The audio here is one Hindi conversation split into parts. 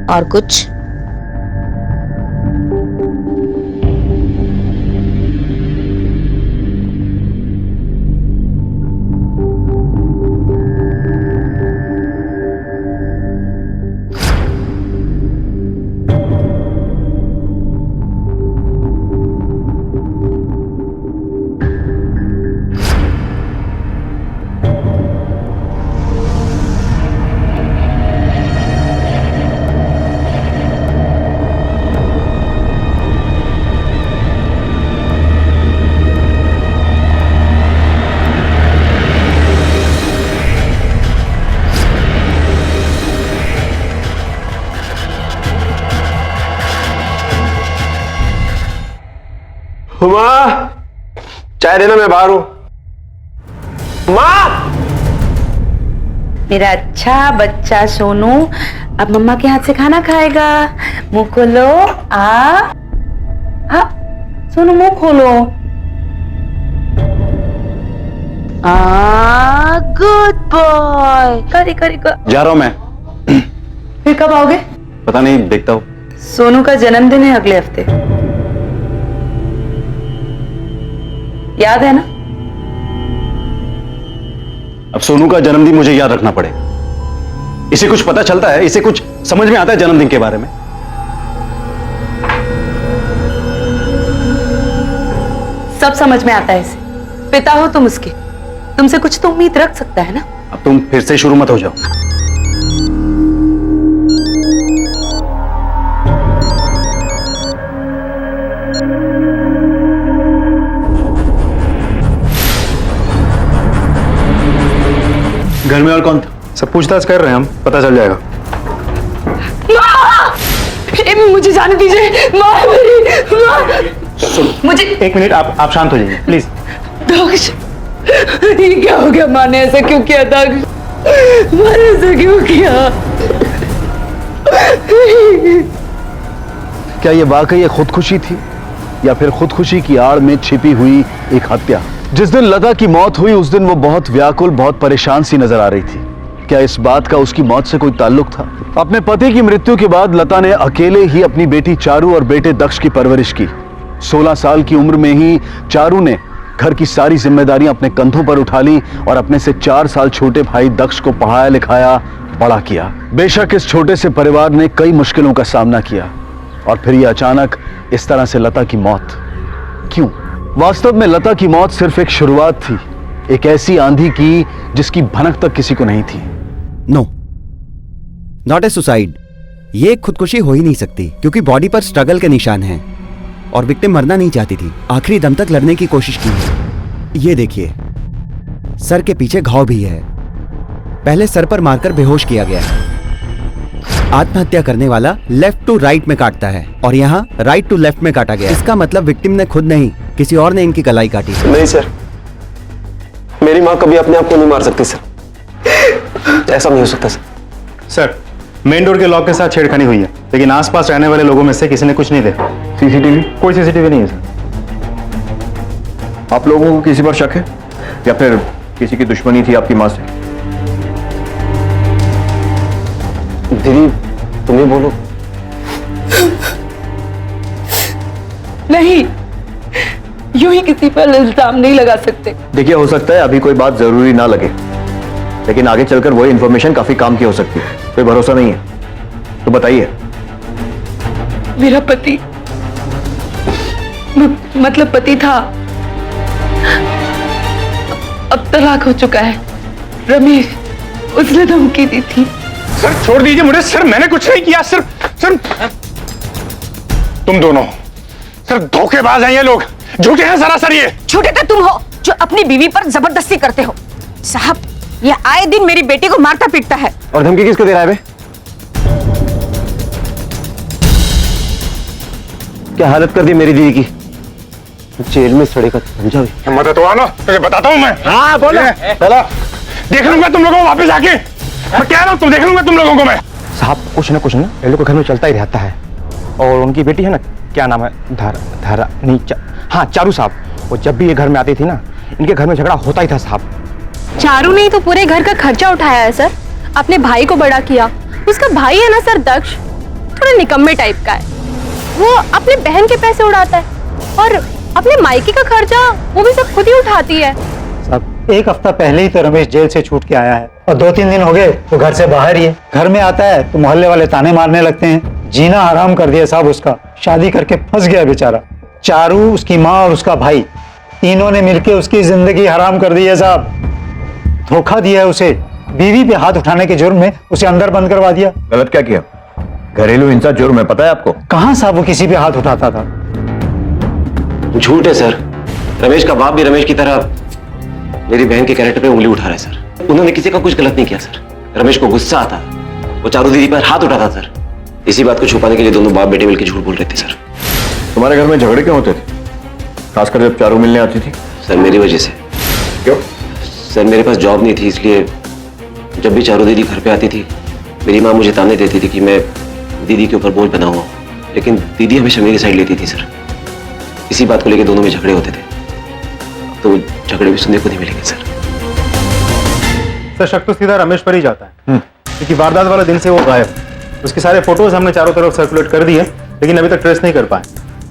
और कुछ? माँ, चाय देना, मैं बाहर हूं। माँ! मेरा अच्छा बच्चा सोनू अब मम्मा के हाथ से खाना खाएगा। मुंह खोलो। सोनू मुंह खोलो। Good boy. करी जा रहा हूं मैं। फिर कब आओगे? पता नहीं, देखता हूं। सोनू का जन्मदिन है अगले हफ्ते, याद है ना? अब सोनू का जन्मदिन मुझे याद रखना पड़े? इसे कुछ पता चलता है? इसे कुछ समझ में आता है जन्मदिन के बारे में? सब समझ में आता है इसे। पिता हो तुम उसके, तुमसे कुछ तो उम्मीद रख सकता है ना? अब तुम फिर से शुरू मत हो जाओ। घर में और कौन था? सब पूछताछ कर रहे हैं हम, पता चल जाएगा। मुझे जाने दीजिए। माँ मेरी, माँ। मुझे एक मिनट, आप शांत हो जाइए प्लीज। दक्ष, ये क्या हो गया? माँ ने ऐसा क्यों किया? दक्ष, माँ ने ऐसा क्यों किया? क्या ये वाकई खुदकुशी थी या फिर खुदकुशी की आड़ में छिपी हुई एक हत्या? जिस दिन लता की मौत हुई उस दिन वो बहुत व्याकुल, बहुत परेशान सी नजर आ रही थी। क्या इस बात का उसकी मौत से कोई ताल्लुक था? अपने पति की मृत्यु के बाद लता ने अकेले ही अपनी बेटी चारू और बेटे दक्ष की परवरिश की। 16 साल की उम्र में ही चारू ने घर की सारी जिम्मेदारियां अपने कंधों पर उठा ली और अपने से 4 साल छोटे भाई दक्ष को पढ़ाया लिखाया, बड़ा किया। बेशक इस छोटे से परिवार ने कई मुश्किलों का सामना किया और फिर ये अचानक इस तरह से लता की मौत क्यों? वास्तव में लता की मौत सिर्फ एक शुरुआत थी, एक ऐसी आंधी की जिसकी भनक तक किसी को नहीं थी। No, not a suicide. ये खुदकुशी हो ही नहीं सकती क्योंकि बॉडी पर स्ट्रगल के निशान हैं और विक्टिम मरना नहीं चाहती थी, आखिरी दम तक लड़ने की कोशिश की है। ये देखिए, सर के पीछे घाव भी है। पहले सर पर मारकर बेहोश किया गया है। आत्महत्या करने वाला लेफ्ट टू राइट में काटता है और यहाँ राइट टू लेफ्ट में काटा गया। इसका मतलब विक्टिम ने खुद नहीं, किसी और ने इनकी कलाई काटी। नहीं सर, मेरी माँ कभी अपने आप को नहीं मार सकती सर, ऐसा नहीं हो सकता सर। सर, मेन डोर के लॉक के साथ छेड़खानी हुई है, लेकिन आसपास रहने वाले लोगों में से किसी ने कुछ नहीं देखा। सीसीटीवी? कोई सीसीटीवी नहीं है सर। आप लोगों को किसी पर शक है या फिर किसी की दुश्मनी थी आपकी माँ से? दीदी तुम्हें बोलो। नहीं, यूं ही किसी पर इल्जाम नहीं लगा सकते। देखिए, हो सकता है अभी कोई बात जरूरी ना लगे, लेकिन आगे चलकर वही इंफॉर्मेशन काफी काम की हो सकती है। कोई भरोसा नहीं है तो बताइए। मेरा पति मतलब पति था, अब तलाक हो चुका है। रमेश, उसने धमकी दी थी। सर छोड़ दीजिए मुझे सर, मैंने कुछ नहीं किया। सर तुम दोनों सर धोखेबाज हैं, ये लोग झूठे हैं सरासर। ये झूठे तो तुम हो जो अपनी बीवी पर जबरदस्ती करते हो। साहब, ये आए दिन मेरी बेटी को मारता पीटता है। और धमकी किसको दे रहा है बे? क्या हालत कर दी मेरी दीदी की, जेल में सड़ेगा समझा भी। हिम्मत है तो आना, तुझे बताता हूं मैं। हाँ बोलो। चलो देख लूंगा तुम लोगों को वापस आके, मैं कह रहा हूं तुम देख लूंगा तुम लोगों को मैं। साहब कुछ ना ये लोग के घर में चलता ही रहता है। और उनकी बेटी है ना, क्या नाम है, धारा नहीं, हाँ चारू साहब, वो जब भी ये घर में आती थी ना, इनके घर में झगड़ा होता ही था साहब। चारू ने तो पूरे घर का खर्चा उठाया है सर, अपने भाई को बड़ा किया। उसका भाई है ना सर दक्ष, थोड़ा निकम्मे टाइप का है। वो अपने बहन के पैसे उड़ाता है और अपने मायके का खर्चा वो भी सब खुद ही उठाती है। साहब, एक हफ्ता पहले ही तो रमेश जेल से छूट के आया है और 2-3 दिन हो गए तो घर से बाहर ही है। घर में आता है तो मोहल्ले वाले ताने मारने लगते हैं। जीना हराम कर दिया साहब उसका। शादी करके फंस गया बेचारा। चारू, उसकी माँ और उसका भाई, तीनों ने मिलकर उसकी जिंदगी हराम कर दी है साहब। धोखा दिया है उसे। बीवी पे हाथ उठाने के जुर्म में उसे अंदर बंद करवा दिया। गलत क्या किया? घरेलू हिंसा जुर्म है, पता है आपको? कहाँ साहब वो किसी पे हाथ उठाता था। झूठ है सर। रमेश का बाप भी रमेश की तरह मेरी बहन के कैरेक्टर पे उंगली उठा रहा है सर। उन्होंने किसी का कुछ गलत नहीं किया सर। रमेश को गुस्सा आता, वो चारू दीदी पर हाथ उठाता सर। इसी बात को छुपाने के लिए दोनों बाप बेटे मिलकर झूठ बोल रहे थे सर। तुम्हारे घर में झगड़े क्यों होते थे, खासकर जब चारू मिलने आती थी? सर मेरी वजह से। क्यों? सर मेरे पास जॉब नहीं थी, इसलिए जब भी चारू दीदी घर पे आती थी मेरी माँ मुझे ताने देती थी कि मैं दीदी के ऊपर बोझ बना हुआ हूँ, लेकिन दीदी हमेशा मेरी साइड लेती थी सर। इसी बात को लेकर दोनों में झगड़े होते थे। तो वो झगड़े भी सुनने को नहीं मिलेंगे सर। सर शक तो सीधा रमेश पर ही जाता है, क्योंकि वारदात वाला दिन से वो गायब। उसके सारे फोटोज हमने चारों तरफ सर्कुलेट कर दिए, लेकिन अभी तक ट्रेस नहीं कर पाए।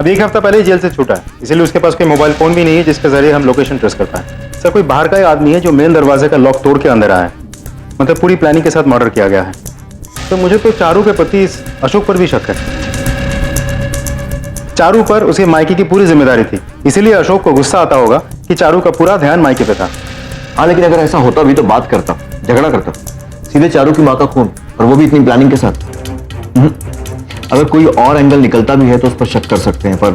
अभी एक हफ्ता पहले ही जेल से छूटा है, इसीलिए उसके पास कोई मोबाइल फोन भी नहीं है जिसके जरिए हम लोकेशन ट्रेस कर पाए। सर कोई बाहर का ही आदमी है जो मेन दरवाजे का लॉक तोड़ के अंदर आया है। मतलब पूरी प्लानिंग के साथ मर्डर किया गया है। तो मुझे तो चारू के प्रति इस अशोक पर भी शक है। चारू पर उसके मायके की पूरी जिम्मेदारी थी, इसीलिए अशोक को गुस्सा आता होगा कि चारू का पूरा ध्यान मायके पे था। हाँ, लेकिन अगर ऐसा होता भी तो बात करता, झगड़ा करता। सीधे चारू की माँ का खून, और वो भी इतनी प्लानिंग के साथ। अगर कोई और एंगल निकलता भी है तो उस पर शक कर सकते हैं, पर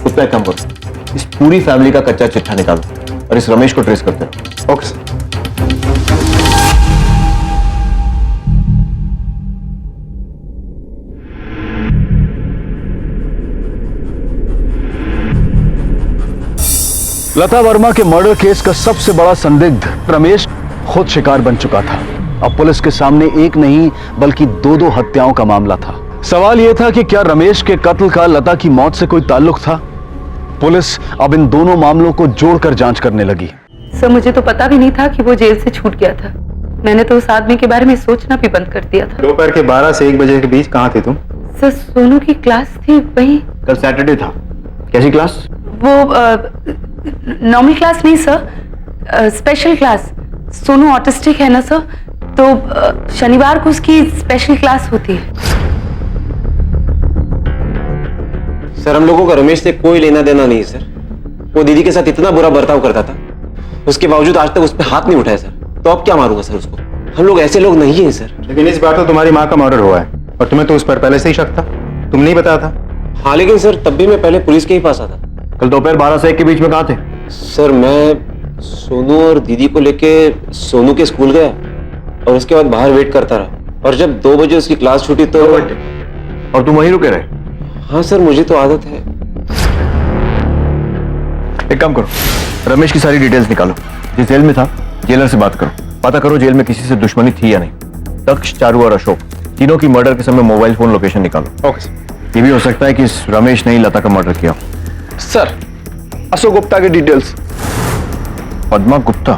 खुद का एक काम करो, इस पूरी फैमिली का कच्चा चिट्ठा निकालो और इस रमेश को ट्रेस करते हैं। Okay sir. लता वर्मा के मर्डर केस का सबसे बड़ा संदिग्ध रमेश खुद शिकार बन चुका था। अब पुलिस के सामने एक नहीं बल्कि दो हत्याओं का मामला था। सवाल यह था कि क्या रमेश के कत्ल का लता की मौत से कोई ताल्लुक था? पुलिस अब इन दोनों मामलों को जोड़कर जांच करने लगी। सर मुझे तो पता भी नहीं था कि वो जेल से छूट गया था। मैंने तो उस आदमी के बारे में सोचना भी बंद कर दिया था। दोपहर के 12 से 1 बजे के बीच कहाँ थे तुम? सर सोनू की क्लास थी वहीं। कल सैटरडे था। कैसी क्लास? वो नॉर्मल क्लास नहीं sir, special class. Sonu autistic है ना सर, तो शनिवार को उसकी स्पेशल क्लास होती है। सर हम लोगों का रमेश से कोई लेना देना नहीं सर। वो दीदी के साथ इतना बुरा बर्ताव करता था, उसके बावजूद आज तक उस पर हाथ नहीं उठाया सर। तो अब क्या मारूंगा सर उसको? हम लोग ऐसे लोग नहीं हैं सर। लेकिन इस बार तो तुम्हारी माँ का मर्डर हुआ है और तुम्हें तो उस पर पहले से ही शक था, तुम नहीं बताया था? हाँ लेकिन सर तब भी मैं पहले पुलिस के ही पास आता। कल दोपहर 12 से 1 के बीच में कहाँ थे? सर मैं सोनू और दीदी को लेके सोनू के स्कूल गया और उसके बाद बाहर वेट करता रहा, और जब 2 बजे उसकी क्लास छूटी तो। और तुम वहीं रुके रहे? हाँ सर मुझे तो आदत है। एक काम करो, रमेश की सारी डिटेल्स निकालो। जिस जेल में था जेलर से बात करो, पता करो जेल में किसी से दुश्मनी थी या नहीं। तक्ष, चारू और अशोक तीनों की मर्डर के समय मोबाइल फोन लोकेशन निकालो। Okay sir. ये भी हो सकता है कि इस रमेश ने ही लता का मर्डर किया। सर, अशोक गुप्ता के डिटेल्स। पद्मा गुप्ता,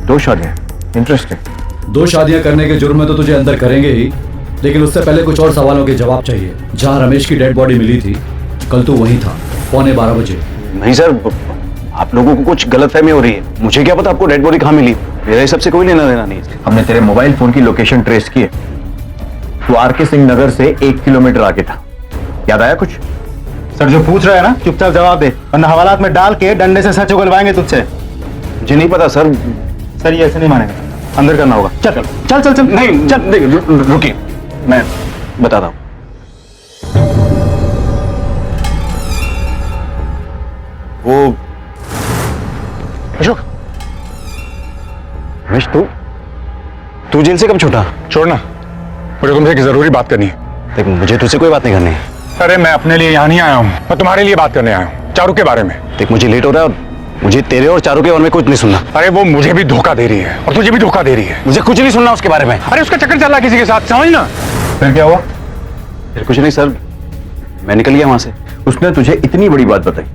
2 शादियां, इंटरेस्टिंग। 2 शादियां करने के जुर्म में तो तुझे अंदर करेंगे ही, लेकिन उससे पहले कुछ और सवालों के जवाब चाहिए। जहां रमेश की डेड बॉडी मिली थी कल तू वहीं था, 12:15 बजे। नहीं सर, आप लोगों को कुछ गलतफहमी हो रही है। मुझे क्या पता आपको डेड बॉडी कहाँ मिली? मेरा इस सबसे कोई लेना देना नहीं है। हमने तेरे मोबाइल फोन की लोकेशन ट्रेस की है। तू आरके सिंह नगर से 1 किलोमीटर आगे था। याद आया कुछ? सर जो पूछ रहा है ना चुपचाप जवाब दे, वरना हवालात में डाल के डंडे से सच उगलवाएंगे तुझसे। मुझे नहीं पता सर। सर ये ऐसे नहीं मानेगा, अंदर करना होगा। चल चल चल चल। नहीं, चल रुकिए, मैं बताता हूँ। वो अशोक, रमेश तू जेल से कब छूटा? छोड़ना, मुझे तुमसे एक जरूरी बात करनी है। देख, मुझे तुझसे कोई बात नहीं करनी है। अरे मैं अपने लिए यहाँ नहीं आया हूँ, मैं तुम्हारे लिए बात करने आया हूँ, चारू के बारे में। देख, मुझे लेट हो रहा है और मुझे तेरे और चारू के बारे में कुछ नहीं सुनना। अरे वो मुझे भी धोखा दे रही है और तुझे भी धोखा दे रही है। मुझे कुछ नहीं सुनना उसके बारे में। अरे उसका चक्कर चल रहा है किसी के साथ, समझ ना। फिर क्या हुआ? फिर कुछ नहीं सर, मैं निकल गया वहां से। उसने तुझे इतनी बड़ी बात बताई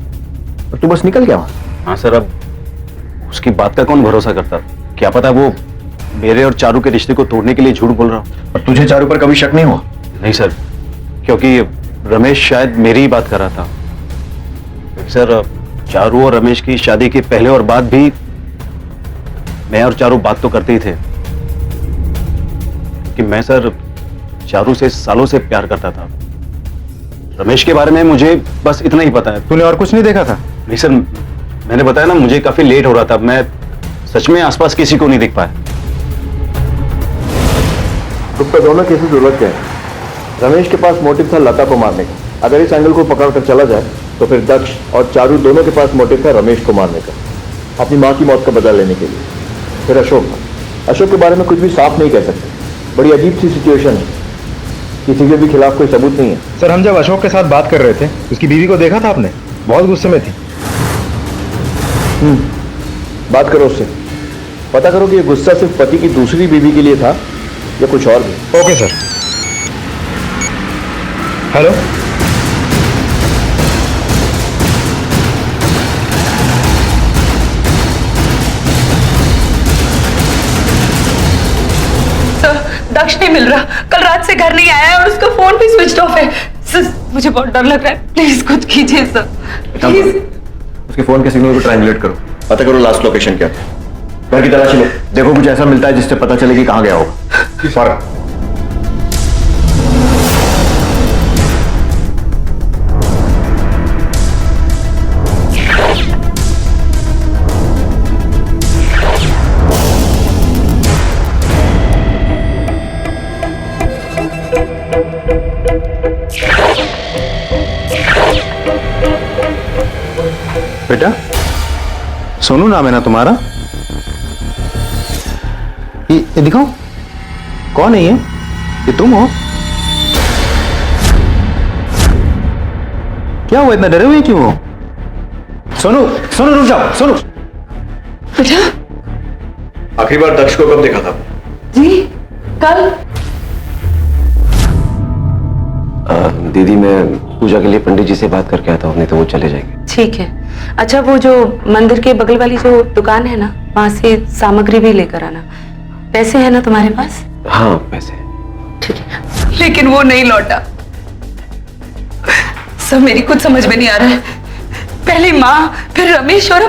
और तू बस निकल गया वहां? हाँ सर, अब उसकी बात का कौन भरोसा करता? क्या पता वो मेरे और चारू के रिश्ते को तोड़ने के लिए झूठ बोल रहा हो। और तुझे चारू पर कभी शक नहीं हुआ? नहीं सर, क्योंकि रमेश शायद मेरी ही बात कर रहा था। सर, चारू और रमेश की शादी के पहले और बाद भी मैं और चारू बात तो करते ही थे कि मैं सर चारू से सालों से प्यार करता था। रमेश के बारे में मुझे बस इतना ही पता है। तूने और कुछ नहीं देखा था? नहीं सर, मैंने बताया ना, मुझे काफी लेट हो रहा था, मैं सच में आसपास किसी को नहीं देख पाया। तुम पे दोनों केसेस उलझ गए। रमेश के पास मोटिव था लता को मारने का। अगर इस एंगल को पकड़कर चला जाए तो फिर दक्ष और चारू दोनों के पास मोटिव था रमेश को मारने का, अपनी माँ की मौत का बदला लेने के लिए। फिर अशोक था। अशोक के बारे में कुछ भी साफ नहीं कह सकते। बड़ी अजीब सी सिचुएशन है, किसी के भी खिलाफ कोई सबूत नहीं है। सर, हम जब अशोक के साथ बात कर रहे थे, उसकी बीवी को देखा था आपने? बहुत गुस्से में थी। बात करो उससे, पता करो कि ये गुस्सा सिर्फ पति की दूसरी बीवी के लिए था या कुछ और भी। Okay sir. हेलो, सर, दक्ष नहीं मिल रहा। कल रात से घर नहीं आया है और उसका फोन भी स्विच ऑफ है। सर, मुझे बहुत डर लग रहा है, प्लीज कुछ कीजिए सर, प्लीज। उसके फोन के सिग्नल को ट्रायंगुलेट करो, पता करो लास्ट लोकेशन क्या था। घर की तलाशी लो, देखो कुछ ऐसा मिलता है जिससे पता चले कि कहां गया होगा। फौरन। बेटा, सोनू नाम है ना तुम्हारा? ये दिखाओ, कौन है ये तुम हो? क्या हुआ, इतना डरे हुए क्यों हो? सोनू, सोनू रुक जाओ, सोनू। बेटा। आखिरी बार दक्ष को कब देखा था? जी, कल। दीदी, मैं पूजा के लिए पंडित जी से बात करके आता हूँ, नहीं तो वो चले जाएंगे। ठीक है। अच्छा, वो जो मंदिर के बगल वाली जो दुकान है ना, वहां से सामग्री भी लेकर आना। पैसे है ना तुम्हारे पास? हाँ, पैसे। ठीक है, लेकिन वो नहीं लौटा। सब मेरी कुछ समझ में नहीं आ रहा है। पहले माँ, फिर रमेश और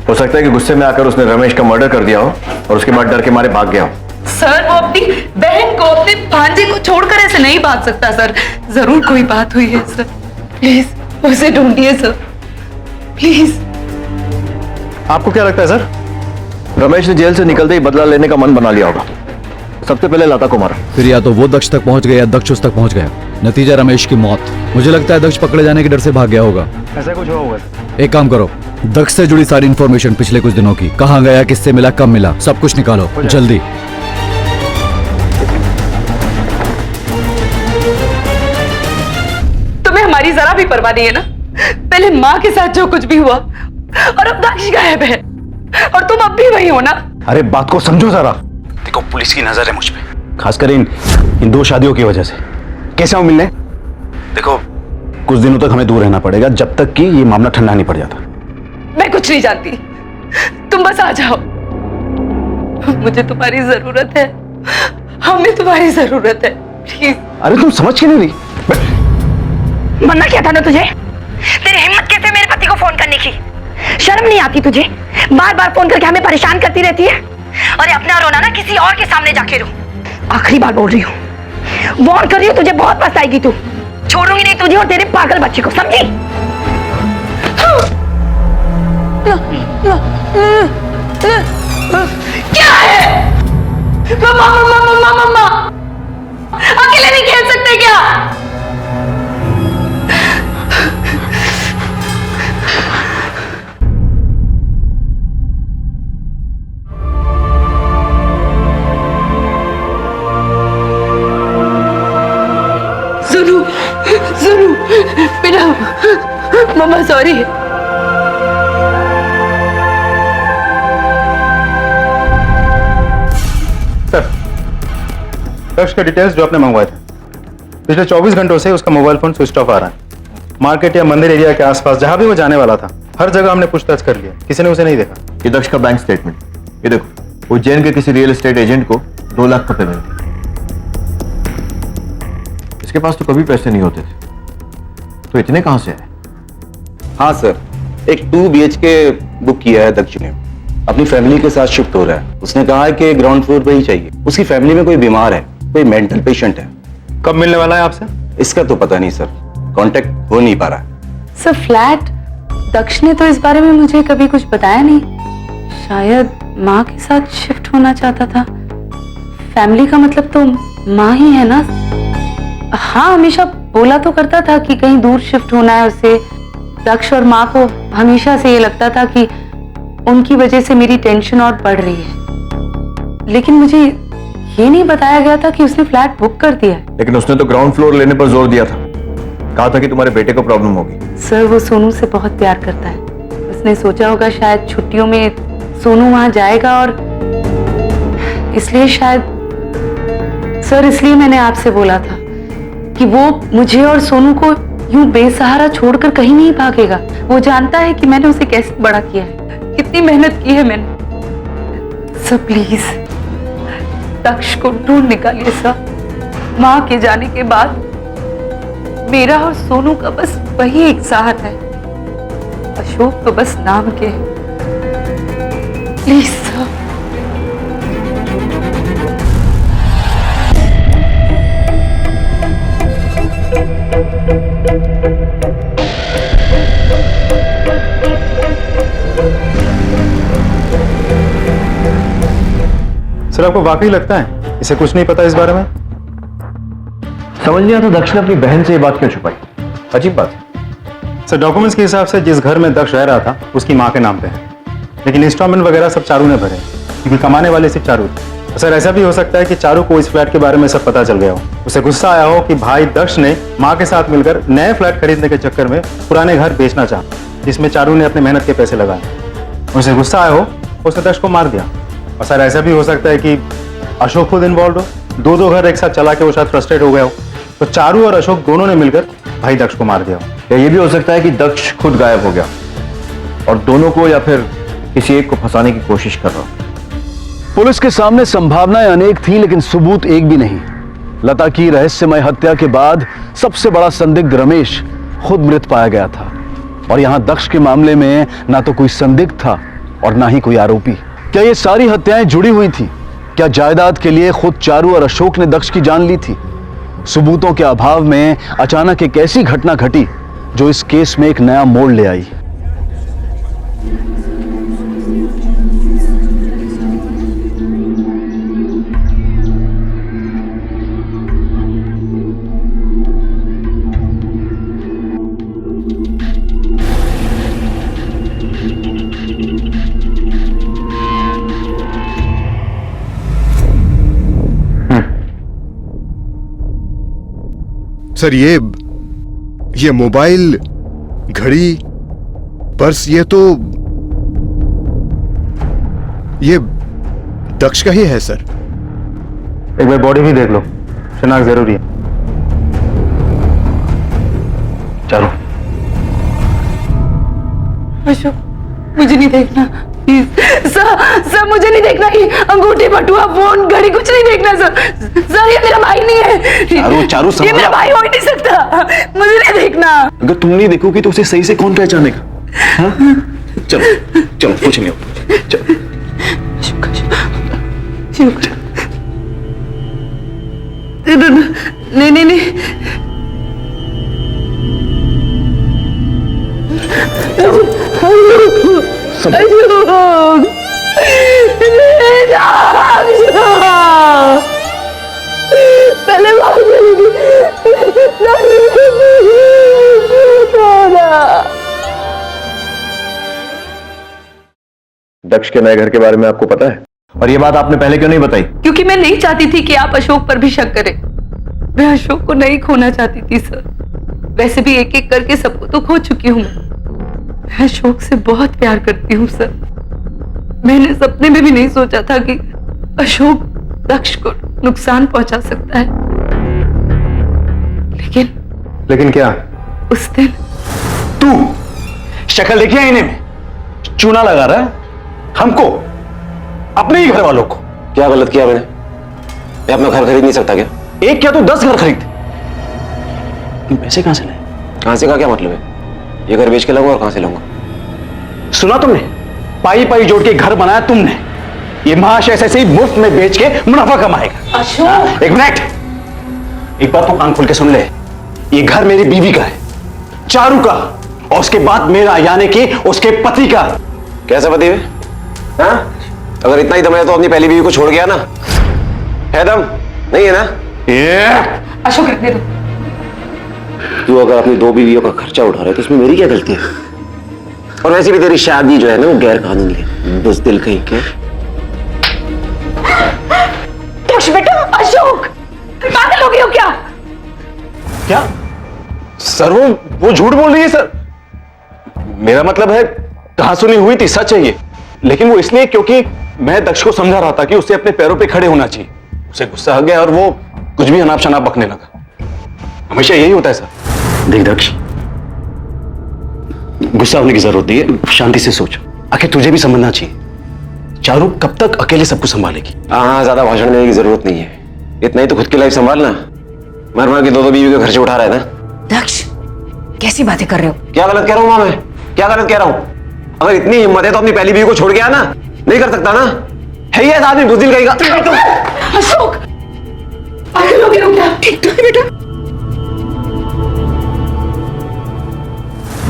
हो सकता है कि गुस्से में आकर उसने रमेश का मर्डर कर दिया हो और उसके बाद डर के मारे भाग गया हो। सर, वो अपनी बहन को, अपने भांजे को छोड़कर ऐसे नहीं भाग सकता सर। जरूर कोई बात हुई है सर, प्लीज उसे ढूंढिए सर, प्लीज। आपको क्या लगता है सर? रमेश ने जेल से निकलते ही बदला लेने का मन बना लिया होगा। सबसे पहले लता को मारा, फिर या तो वो दक्ष तक पहुंच गया या दक्ष उस तक पहुंच गया। नतीजा रमेश की मौत। मुझे लगता है दक्ष पकड़े जाने के डर से भाग गया होगा। ऐसा कुछ हुआ होगा। एक काम करो, दक्ष से जुड़ी सारी इंफॉर्मेशन पिछले कुछ दिनों की, कहाँ गया, किससे मिला, कब मिला, सब कुछ निकालो जल्दी। तुम्हें हमारी जरा भी परवाह नहीं है ना? पहले माँ के साथ जो कुछ भी हुआ और अब दक्ष गायब है और तुम अब भी वही हो ना? अरे बात को समझो जरा। देखो, पुलिस की नजर है मुझ पे, खासकर इन दो शादियों की वजह से। कैसे आओ मिलने? देखो, कुछ दिनों तक हमें दूर रहना पड़ेगा, जब तक कि ये मामला ठंडा नहीं पड़ जाता। मैं कुछ नहीं जानती, तुम बस आ जाओ। मुझे तुम्हारी जरूरत है, हमें तुम्हारी जरूरत है, प्लीज। अरे तुम समझ क्यों नहीं रही? मना किया था ना तुझे? तेरी हिम्मत कैसे मेरे पति को फोन करने की? शर्म नहीं आती तुझे? बार बार फोन करके हमें परेशान करती रहती है। अरे अपना रोना ना किसी और के सामने जाके रो। आखिरी बार बोल रही हूँ, वार्न कर रही हूँ, तुझे बहुत पछताएगी तू। छोड़ूंगी नहीं तुझे और तेरे पागल बच्चे को, समझी? क्या है? मम्मा, मम्मा, मम्मा, मम्मा, अकेले नहीं खेल सकते क्या? सुनो, सुनो, बेटा, मम्मा सॉरी। दक्ष के डिटेल्स जो आपने मंगवाए थे, पिछले 24 घंटों से उसका मोबाइल फोन स्विच ऑफ आ रहा है। मार्केट या मंदिर एरिया के आसपास जहां भी वो जाने वाला था, हर जगह हमने पूछताछ कर लिया, किसी ने उसे नहीं देखा। ये दक्ष का बैंक स्टेटमेंट, ये देखो, उज्जैन के किसी रियल एस्टेट एजेंट को 2 लाख रुपए मिले। इसके पास तो कभी पैसे नहीं होते थे, तो इतने कहां से आए? हाँ सर, एक 2 BHK बुक किया है दक्ष ने, अपनी फैमिली के साथ शिफ्ट हो रहा है। उसने कहा है कि ग्राउंड फ्लोर पे ही चाहिए। उसकी फैमिली में कोई बीमार है, कोई मेंटल पेशेंट है। कब मिलने वाला है आपसे? इसका तो पता नहीं सर, कांटेक्ट हो नहीं पा रहा। सर फ्लैट, दक्ष ने तो इस बारे में मुझे कभी कुछ बताया नहीं। शायद माँ के साथ शिफ्ट होना चाहता था। फैमिली का मतलब तो माँ ही है ना। हाँ, हमेशा बोला तो करता था कि कहीं दूर शिफ्ट होना है उसे। दक्ष और माँ को हमेशा से ये लगता था कि उनकी वजह से मेरी टेंशन और बढ़ रही है, लेकिन मुझे ये नहीं बताया गया था कि उसने फ्लैट बुक कर दिया है। लेकिन उसने तो ग्राउंड फ्लोर लेने पर जोर दिया था, कहा था कि तुम्हारे बेटे को प्रॉब्लम होगी। सर वो सोनू से बहुत प्यार करता है। उसने सोचा होगा शायद छुट्टियों में सोनू वहां जाएगा, और इसलिए शायद सर, इसलिए मैंने आपसे बोला था कि वो मुझे और सोनू को यूं बेसहारा छोड़कर कहीं नहीं भागेगा। वो जानता है कि मैंने उसे कैसे बड़ा किया है, कितनी मेहनत की है मैंने। सर प्लीज दक्ष को ढूंढ निकालिए सर। माँ के जाने के बाद मेरा और सोनू का बस वही एक साथ है। अशोक तो बस नाम के है। Please sir. सर आपको वाकई लगता है इसे कुछ नहीं पता इस बारे में? समझ नहीं आता दक्ष ने अपनी बहन से ये बात क्यों छुपाई, अजीब बात है। सर डॉक्यूमेंट्स के हिसाब से जिस घर में दक्ष रह रहा था उसकी माँ के नाम पे है, लेकिन इंस्टॉलमेंट वगैरह सब चारू ने भरे, क्योंकि कमाने वाले सिर्फ चारू थे। सर ऐसा भी हो सकता है कि चारू को इस फ्लैट के बारे में सब पता चल गया हो। उसे गुस्सा आया हो कि भाई दक्ष ने माँ के साथ मिलकर नए फ्लैट खरीदने के चक्कर में पुराने घर बेचना चाहा, जिसमें चारू ने अपने मेहनत के पैसे लगाए। उसे गुस्सा आया हो, उसने दक्ष को मार दिया। और सर ऐसा भी हो सकता है कि अशोक खुद इन्वॉल्व हो, दो घर एक साथ चला के वो शायद फ्रस्ट्रेट हो गया हो, तो चारू और अशोक दोनों ने मिलकर भाई दक्ष को मार दिया हो। या ये भी हो सकता है कि दक्ष खुद गायब हो गया और दोनों को या फिर किसी एक को फंसाने की कोशिश कर रहा हो। पुलिस के सामने संभावनाएं अनेक थीं, लेकिन सबूत एक भी नहीं। लता की रहस्यमय हत्या के बाद सबसे बड़ा संदिग्ध रमेश खुद मृत पाया गया था, और यहां दक्ष के मामले में ना तो कोई संदिग्ध था और ना ही कोई आरोपी। क्या ये सारी हत्याएं जुड़ी हुई थी? क्या जायदाद के लिए खुद चारू और अशोक ने दक्ष की जान ली थी? सबूतों के अभाव में अचानक एक ऐसी घटना घटी जो इस केस में एक नया मोड़ ले आई। सर ये मोबाइल, घड़ी, पर्स, ये दक्ष का ही है सर। एक बार बॉडी भी देख लो, शिनाख्त जरूरी है। चारू, अशोक मुझे नहीं देखना प्लीज। सर मुझे नहीं देखना। ये अंगूठी, बटुआ, फोन, घड़ी कुछ नहीं देखना सर। ये मेरा भाई नहीं है। चारू ये मेरा भाई हो ही नहीं सकता। मुझे नहीं देखना। अगर तुम नहीं देखोगी तो उसे सही से कौन पहचानेगा? हाँ? चलो चलो, कुछ नहीं होगा। चलो। नहीं पहले दक्ष के नए घर के बारे में आपको पता है, और ये बात आपने पहले क्यों नहीं बताई? क्योंकि मैं नहीं चाहती थी कि आप अशोक पर भी शक करें। मैं अशोक को नहीं खोना चाहती थी सर। वैसे भी एक एक करके सबको तो खो चुकी हूँ मैं अशोक से बहुत प्यार करती हूँ सर। मैंने सपने में भी नहीं सोचा था कि अशोक दक्ष को नुकसान पहुंचा सकता है। लेकिन क्या? उस दिन तू शक्ल देखी है इन्हें में, चूना लगा रहा है हमको, अपने ही घर वालों को। क्या गलत किया मैंने? मैं अपना घर खरीद नहीं सकता क्या? एक क्या तो 10 घर खरीद। लेकिन पैसे कहां से लाए? कहां से का क्या मतलब है? ये घर बेच के लाऊंगा और कहां से लाऊंगा? सुना तुमने? पाई पाई जोड़ के घर बनाया तुमने। ये महाश ऐसे ही मुफ्त में बेच के मुनाफा कमाएगा। अशोक, एक मिनट, एक बात तो कान खोल के सुन ले। ये घर मेरी बीवी का है, चारू का, और उसके बाद मेरा यानी कि उसके पति का। कैसा पति है? हाँ? अगर इतना ही दम है तो अपनी पहली बीवी को छोड़ गया ना? है दम? नहीं है ना? अशोक रखने दो। तू अगर अपनी 2 बीवियों का खर्चा उठा रहा है तो इसमें मेरी क्या गलती है? और वैसे भी तेरी शादी जो है ना वो गैर कानूनी है। बुज़दिल कहीं के। दक्ष बेटा, अशोक, पागल हो गए हो क्या? क्या सर, वो झूठ बोल रही है सर। मेरा मतलब है कहां सुनी हुई थी, सच है ये। लेकिन वो इसलिए क्योंकि मैं दक्ष को समझा रहा था कि उसे अपने पैरों पे खड़े होना चाहिए। उसे गुस्सा आ गया और वो कुछ भी अनाप शनाप बकने लगा। हमेशा यही होता है सर। देख दक्ष, गुस्सा होने की जरूरत नहीं है, शांति से सोच। आखिर तुझे भी समझना चाहिए, चारू कब तक अकेले सब कुछ संभालेगी? हाँ, ज्यादा भाषण देने की जरूरत नहीं है। इतना ही तो खुद की लाइफ संभालना। मर मर के 2 बीवी के खर्चे उठा रहा है ना। दक्ष, कैसी बातें कर रहे हो? क्या गलत कह रहा हूँ मां मैं? क्या गलत कह रहा हूँ? अगर इतनी हिम्मत है तो अपनी पहली बीवी को छोड़ के आना। नहीं कर सकता ना? है ये आदमी बुज़दिल कहीं का। अशोक, पागल हो गए हो क्या? ठीक तो है बेटा।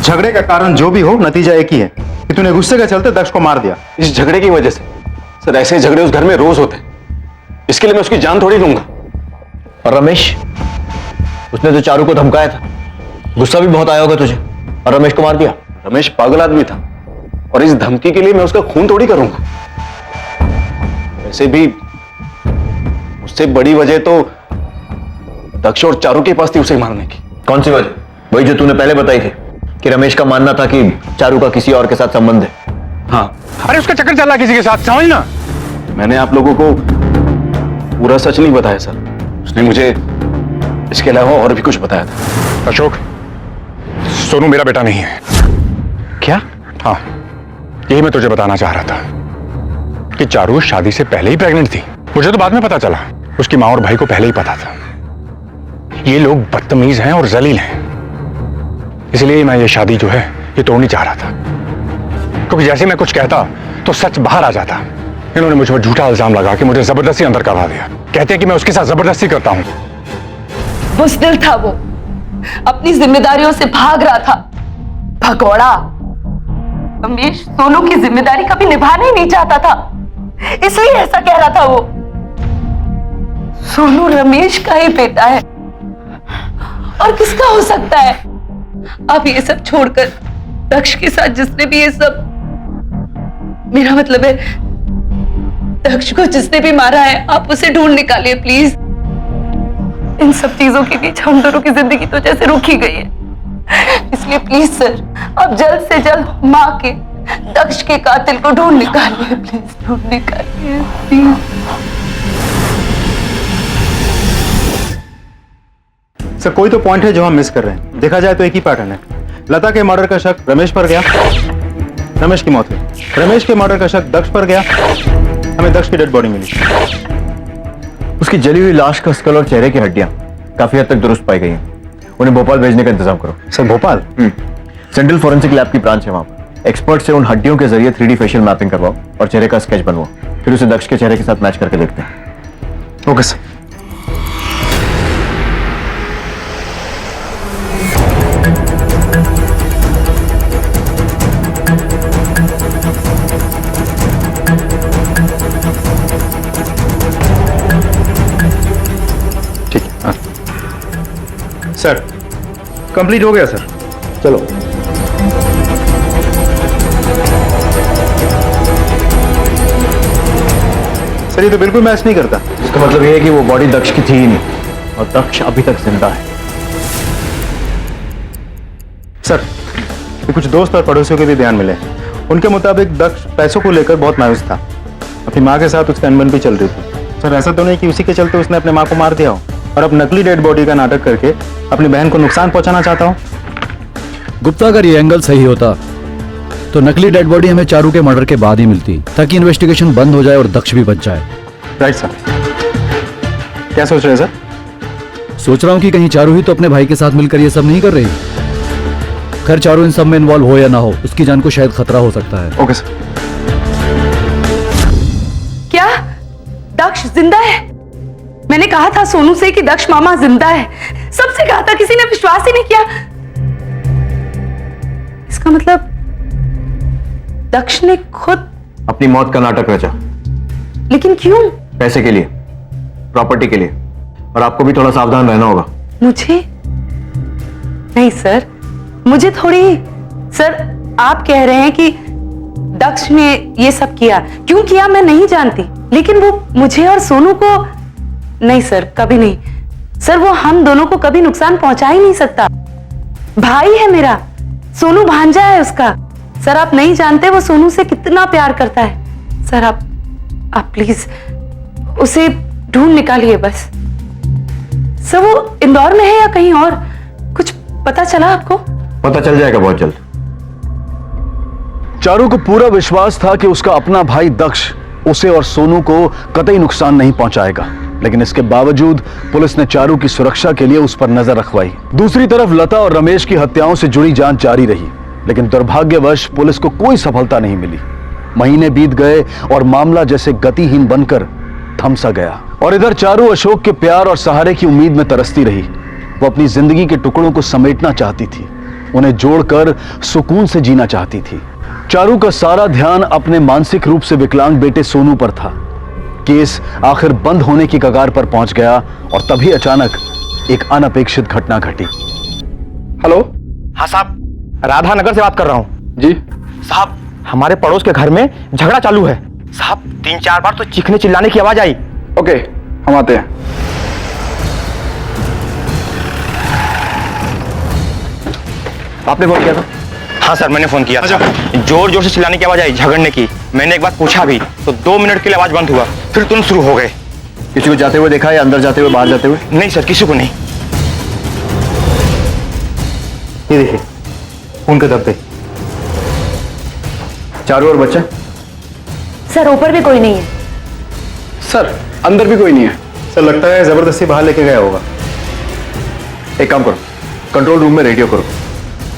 झगड़े का कारण जो भी हो, नतीजा एक ही है कि तूने गुस्से के चलते दक्ष को मार दिया। इस झगड़े की वजह से सर ऐसे झगड़े उस घर में रोज होते हैं। इसके लिए मैं उसकी जान थोड़ी लूंगा। और रमेश, उसने तो चारू को धमकाया था, गुस्सा भी बहुत आया होगा तुझे, और रमेश को मार दिया। रमेश पागल आदमी था और इस धमकी के लिए मैं उसका खून थोड़ी करूंगा। वैसे भी उससे बड़ी वजह तो दक्ष और चारू के पास थी उसे मारने की। कौन सी वजह? वही जो तूने पहले बताई थी कि रमेश का मानना था कि चारू का किसी और के साथ संबंध है। हाँ, अरे उसका चक्कर चल रहा है किसी के साथ, समझना। मैंने आप लोगों को पूरा सच नहीं बताया सर। उसने मुझे इसके अलावा और भी कुछ बताया था। अशोक, सोनू मेरा बेटा नहीं है। क्या? हाँ, यही मैं तुझे बताना चाह रहा था कि चारू शादी से पहले ही प्रेग्नेंट थी। मुझे तो बाद में पता चला। उसकी माँ और भाई को पहले ही पता था। ये लोग बदतमीज हैं और जलील हैं, इसलिए मैं ये शादी जो है ये तोड़नी चाह रहा था। क्योंकि जैसे मैं कुछ कहता तो सच बाहर आ जाता। इन्होंने मुझ पर झूठा इल्जाम लगा के मुझे जबरदस्ती अंदर करवा दिया। कहते हैं कि मैं उसके साथ जबरदस्ती करता हूं। बुज़दिल था वो, अपनी जिम्मेदारियों से भाग रहा था। भगौड़ा। रमेश सोनू की जिम्मेदारी कभी निभाना ही नहीं चाहता था, इसलिए ऐसा कह रहा था वो। सोनू रमेश का ही बेटा है और किसका हो सकता है? आप ये सब छोड़कर दक्ष के साथ जिसने भी ये सब, मेरा मतलब है दक्ष को जिसने भी मारा है, आप उसे ढूंढ निकालिए प्लीज। इन सब चीजों के बीच हम दोनों की जिंदगी तो जैसे रुक ही गई है। इसलिए प्लीज सर, आप जल्द से जल्द माँ के दक्ष के कातिल को ढूंढ निकालिए, प्लीज ढूंढ निकालिए प्लीज। सर, कोई तो पॉइंट है जो हम मिस कर रहे हैं। देखा जाए तो एक ही पैटर्न है। लता के मर्डर का शक रमेश पर गया, रमेश की मौत हुई। रमेश के मर्डर का शक दक्ष पर गया, हमें दक्ष की डेड बॉडी मिली। उसकी जली हुई लाश का स्कल और चेहरे की हड्डियां काफी हद तक दुरुस्त पाई गई हैं। उन्हें भोपाल भेजने का इंतजाम करो। Sir, Bhopal? Central forensic lab की ब्रांच है वहां पर। एक्सपर्ट से उन हड्डियों के जरिए 3D फेशियल मैपिंग करवाओ और चेहरे का स्केच बनवाओ। फिर उसे दक्ष के चेहरे के साथ मैच करके देखते हैं। Okay sir. ठीक है सर, कंप्लीट हो गया सर। चलो। सर, ये तो बिल्कुल मैच नहीं करता। इसका मतलब यह है कि वो बॉडी दक्ष की थी ही नहीं और दक्ष अभी तक जिंदा है। सर, ये कुछ दोस्त और पड़ोसियों के भी बयान मिले। उनके मुताबिक दक्ष पैसों को लेकर बहुत मायूस था। अपनी माँ के साथ उसकी अनबन भी चल रही थी। सर, ऐसा तो नहीं कि उसी के चलते उसने अपने माँ को मार दिया हो और अब नकली डेड बॉडी का नाटक करके अपनी बहन को नुकसान पहुंचाना चाहता हो। गुप्ता, अगर ये एंगल सही होता तो नकली डेड बॉडी हमें चारू के मर्डर के बाद ही मिलती, ताकि इन्वेस्टिगेशन बंद हो जाए और दक्ष भी बच जाए। Right sir. क्या सोच रहे हैं सर? सोच रहा हूँ कि कहीं चारू ही तो अपने भाई के साथ मिलकर ये सब नहीं कर रही। खैर चारू इन सब में इन्वॉल्व हो या ना हो, उसकी जान को शायद खतरा हो सकता है। Okay sir. क्या दक्ष जिंदा है? मैंने कहा था सोनू से कि दक्ष मामा जिंदा है, सबसे कहा था, किसी ने विश्वास ही नहीं किया। इसका मतलब दक्ष ने खुद अपनी मौत का नाटक रचा। लेकिन क्यों? पैसे के लिए, प्रॉपर्टी के लिए। और आपको भी थोड़ा सावधान रहना होगा। मुझे नहीं सर, मुझे थोड़ी। सर आप कह रहे हैं कि दक्ष ने ये सब किया, क्यों किया मैं नहीं जानती, लेकिन वो मुझे और सोनू को नहीं सर, कभी नहीं सर। वो हम दोनों को कभी नुकसान पहुंचा ही नहीं सकता। भाई है मेरा, सोनू भांजा है उसका। सर आप नहीं जानते वो सोनू से कितना प्यार करता है। सर आप प्लीज उसे ढूंढ निकालिए बस। सर वो इंदौर में है या कहीं और? कुछ पता चला आपको? पता चल जाएगा बहुत जल्द। चारू को पूरा विश्वास था कि उसका अपना भाई दक्ष उसे और सोनू को कतई नुकसान नहीं पहुंचाएगा, लेकिन इसके बावजूद पुलिस ने चारू की सुरक्षा के लिए उस पर नजर रखवाई। दूसरी तरफ लता और रमेश की हत्याओं से जुड़ी जांच जारी रही, लेकिन दुर्भाग्यवश पुलिस को कोई सफलता नहीं मिली। महीने बीत गए और मामला जैसे गतिहीन बनकर थम सा गया। और इधर चारू अशोक के प्यार और सहारे की उम्मीद में तरसती रही। वो अपनी जिंदगी के टुकड़ों को समेटना चाहती थी, उन्हें जोड़कर सुकून से जीना चाहती थी। चारू का सारा ध्यान अपने मानसिक रूप से विकलांग बेटे सोनू पर था। केस आखिर बंद होने की कगार पर पहुंच गया और तभी अचानक एक अनपेक्षित घटना घटी। हेलो। हाँ साहब, राधा नगर से बात कर रहा हूँ। जी साहब, हमारे पड़ोस के घर में झगड़ा चालू है साहब। 3-4 बार तो चीखने चिल्लाने की आवाज आई। ओके, हम आते हैं। आपने फोन किया था? हाँ सर, मैंने फोन किया था। जोर जोर से चिल्लाने की आवाज आई, झगड़ने की। मैंने एक बार पूछा भी तो 2 मिनट के लिए आवाज बंद हुआ, फिर तुरंत शुरू हो गए। किसी को जाते हुए देखा या अंदर जाते हुए, बाहर जाते हुए? नहीं सर, किसी को नहीं। ये देखिए फोन के दब पे। चारू और बच्चा? सर ऊपर भी कोई नहीं है। सर अंदर भी कोई नहीं है। सर लगता है जबरदस्ती बाहर लेके गया होगा। एक काम करो, कंट्रोल रूम में रेडियो करो।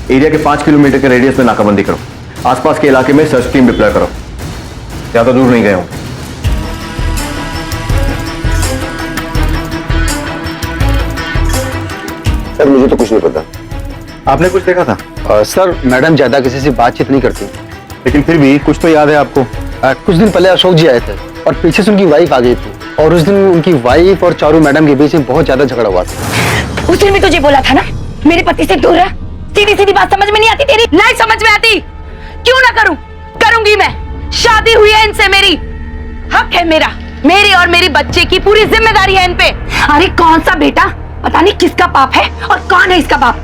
एरिया के 5 किलोमीटर के रेडियस में नाकाबंदी करो। आसपास के इलाके में सर्च टीम डिप्लॉय करो। ज्यादा दूर नहीं गए होंगे। सर मुझे तो कुछ नहीं पता। आपने कुछ देखा था? सर मैडम ज्यादा किसी से बातचीत नहीं करती, लेकिन फिर भी कुछ तो याद है आपको? कुछ दिन पहले अशोक जी आए थे और पीछे से उनकी वाइफ आ गई थी, और उस दिन उनकी वाइफ और चारू मैडम के बीच में बहुत ज्यादा झगड़ा हुआ था। उस दिन भी तुझे बोला था ना मेरे पति से दूर रह। सीधी सीधी बात समझ में नहीं आती तेरी? नहीं समझ में आती? क्यों ना करूं? करूंगी मैं। शादी हुई है इनसे, मेरी हक है मेरा, मेरी और मेरी बच्चे की पूरी जिम्मेदारी है इन पे। अरे कौन सा बेटा, पता नहीं किसका पाप है और कौन है इसका बाप।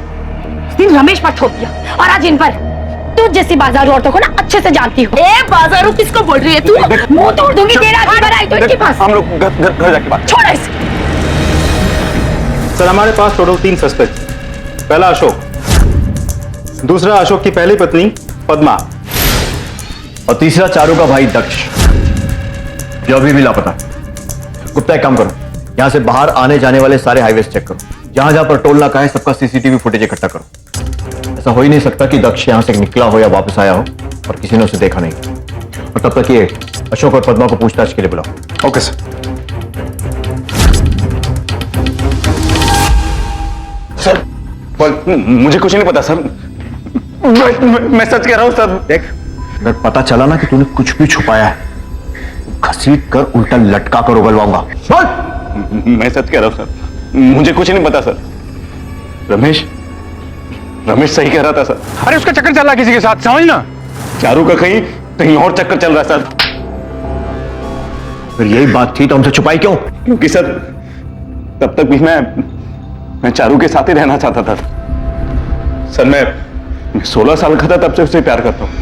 उस दिन रमेश पर थोप दिया और आज इन पर। तू जैसी बाजारू औरतों को ना अच्छे से जानती हो। ए बाजारू किसको बोल रही है तू? मुंह तोड़ दूंगी तेरा। आई तो इनके पास। हम लोग घर जाके बात। छोड़ इसे। सर हमारे पास टोटल 3 सस्पेक्ट। पहला अशोक, दूसरा अशोक की पहली पत्नी पद्मा, और तीसरा चारू का भाई दक्ष, जो अभी भी लापता। गुप्ता एक काम करो, यहां से बाहर आने जाने वाले सारे हाईवेज चेक करो। जहां जहां पर टोल नाका है सबका सीसीटीवी फुटेज इकट्ठा करो। ऐसा हो ही नहीं सकता कि दक्ष यहां से निकला हो या वापस आया हो और किसी ने उसे देखा नहीं। और तब तक ये अशोक और पद्मा को पूछताछ के लिए बुलाओ। Okay sir. सर मुझे कुछ नहीं पता सर। मैं सच कह रहा हूं सर। देख, अगर पता चला ना कि तूने कुछ भी छुपाया है, घसीट कर उल्टा लटका कर उगलवाऊंगा। मैं सच कह रहा हूं सर, मुझे कुछ नहीं पता सर। रमेश सही कह रहा था सर। अरे उसका चक्कर चल रहा है किसी के साथ, समझ ना। चारू का कहीं और चक्कर चल रहा है सर। फिर यही बात थी तो हमसे छुपाई क्यों? क्योंकि सर तब तक भी मैं चारू के साथ ही रहना चाहता था सर। मैं 16 साल का था तब से उससे प्यार करता हूं।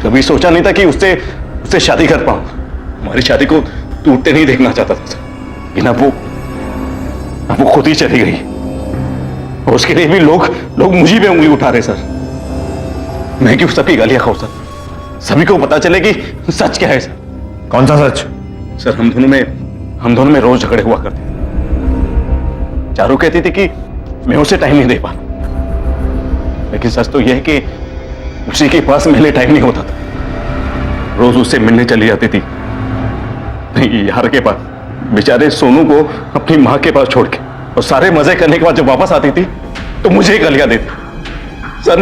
कभी सोचा नहीं था कि उससे शादी कर पाऊं। हमारी शादी को टूटते नहीं देखना चाहता था सर, लेकिन अब वो खुद ही चली गई। और उसके लिए भी लोग मुझे पे उंगली उठा रहे सर। मैं क्यों सबकी गालियां खाऊं सर? सभी को पता चले कि सच क्या है सर। कौन सा सच? सर हम दोनों में रोज झगड़े हुआ करते। चारू कहती थी कि मैं उसे टाइम नहीं दे पा, लेकिन सच तो यह है कि उसी के पास मेरे टाइम नहीं होता था। रोज उससे मिलने चली जाती थी यार के पास, बेचारे सोनू को अपनी माँ के पास छोड़ के, और सारे मजे करने के बाद जब वापस आती थी तो मुझे ही गालियां देती। सर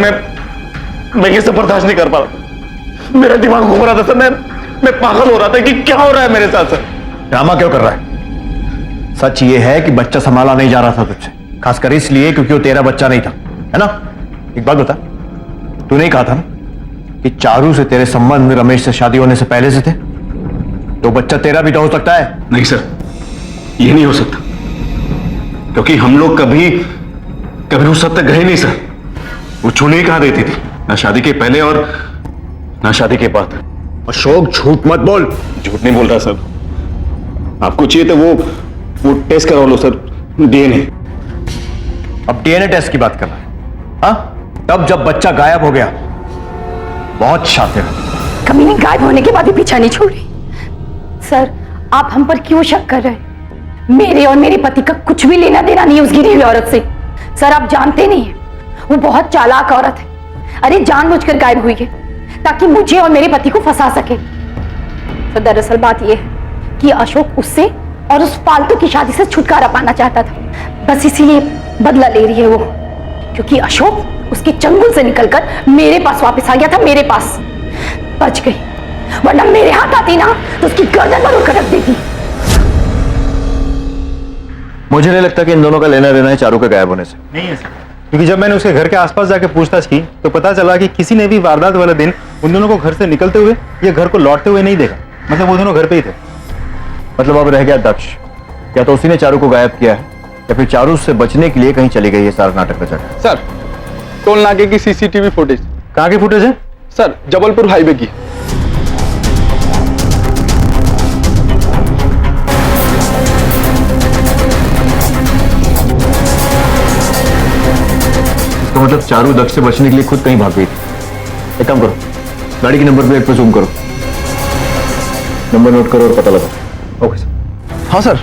मैं ये सब बर्दाश्त नहीं कर पा रहा, मेरा दिमाग घूम रहा था सर, मैं पागल हो रहा था कि क्या हो रहा है मेरे साथ। सर ड्रामा क्यों कर रहा है? सच ये है कि बच्चा संभाला नहीं जा रहा था तुझसे, खासकर इसलिए क्योंकि वो तेरा बच्चा नहीं था, है ना? एक बात बता, तूने ही कहा था ना कि चारू से तेरे संबंध रमेश से शादी होने से पहले से थे, तो बच्चा तेरा भी तो हो सकता है। नहीं सर, ये नहीं हो सकता, क्योंकि हम लोग कभी उस हद तक गए नहीं सर। वो छूने ही कहा देती थी, ना शादी के पहले और ना शादी के बाद। अशोक झूठ मत बोल। झूठ नहीं बोल रहा सर, आपको चाहिए तो वो टेस्ट करवा लो सर, डीएनए। अब डीएनए टेस्ट की बात कर रहा है? हाँ, तब जब बच्चा गायब हो गया, बहुत शातिर है। कमीनी गायब होने के भी पीछा नहीं छोड़ रही। सर, आप हम पर क्यों शक कर रहे हैं? मेरे और मेरे पति का कुछ भी लेना देना नहीं है उस गिरी हुई औरत से। सर, आप जानते नहीं हैं, वो बहुत चालाक औरत है। अरे जानबूझकर गायब हुई है ताकि मुझे और मेरे पति को फंसा सके। तो दरअसल बात यह है कि अशोक उससे और उस फालतू की शादी से छुटकारा पाना चाहता था, बस इसीलिए बदला ले रही है वो, क्योंकि अशोक उसके चंगुल से निकलकर मेरे पास वापस आ गया था। मेरे पास बच गई, वरना मेरे हाथ आती ना तो उसकी गर्दन पर उड़कर रख देती। मुझे नहीं लगता कि इन दोनों का लेना देना है चारू के गायब होने से। नहीं है सर, क्योंकि जब मैंने उसके घर के आसपास जाके पूछताछ की तो पता चला कि किसी ने भी वारदात वाले दिन उन दोनों को घर से निकलते हुए या घर को लौटते हुए नहीं देखा। मतलब वो दोनों घर पे ही थे। मतलब अब रह गया दक्ष, या तो उसी ने चारू को गायब किया है या फिर चारू से बचने के लिए कहीं चली गई है सारा नाटक रचा के। सर, टोल नाके की सीसीटीवी फुटेज। कहाँ की फुटेज है? सर, जबलपुर हाईवे की। तो मतलब चारू दक्ष से बचने के लिए खुद कहीं भाग गई थी। एक काम करो, गाड़ी की नंबर प्लेट पर जूम करो, नंबर नोट करो और पता लगाओ। Okay sir. हाँ सर,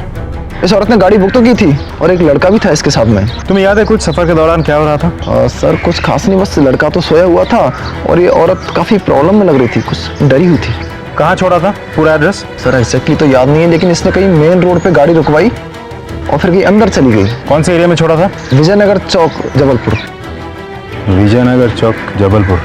इस औरत ने गाड़ी बुक तो की थी और एक लड़का भी था इसके साथ में। तुम्हें याद है कुछ सफर के दौरान क्या हो रहा था? सर कुछ खास नहीं, बस लड़का तो सोया हुआ था और ये औरत काफी प्रॉब्लम में लग रही थी, कुछ डरी हुई थी। कहाँ छोड़ा था? पूरा एड्रेस? सर एग्जैक्टली तो याद नहीं है, लेकिन इसने कहीं मेन रोड पे गाड़ी रुकवाई और फिर कहीं अंदर चली गई। कौन से एरिया में छोड़ा था? विजयनगर चौक, जबलपुर। विजयनगर चौक, जबलपुर।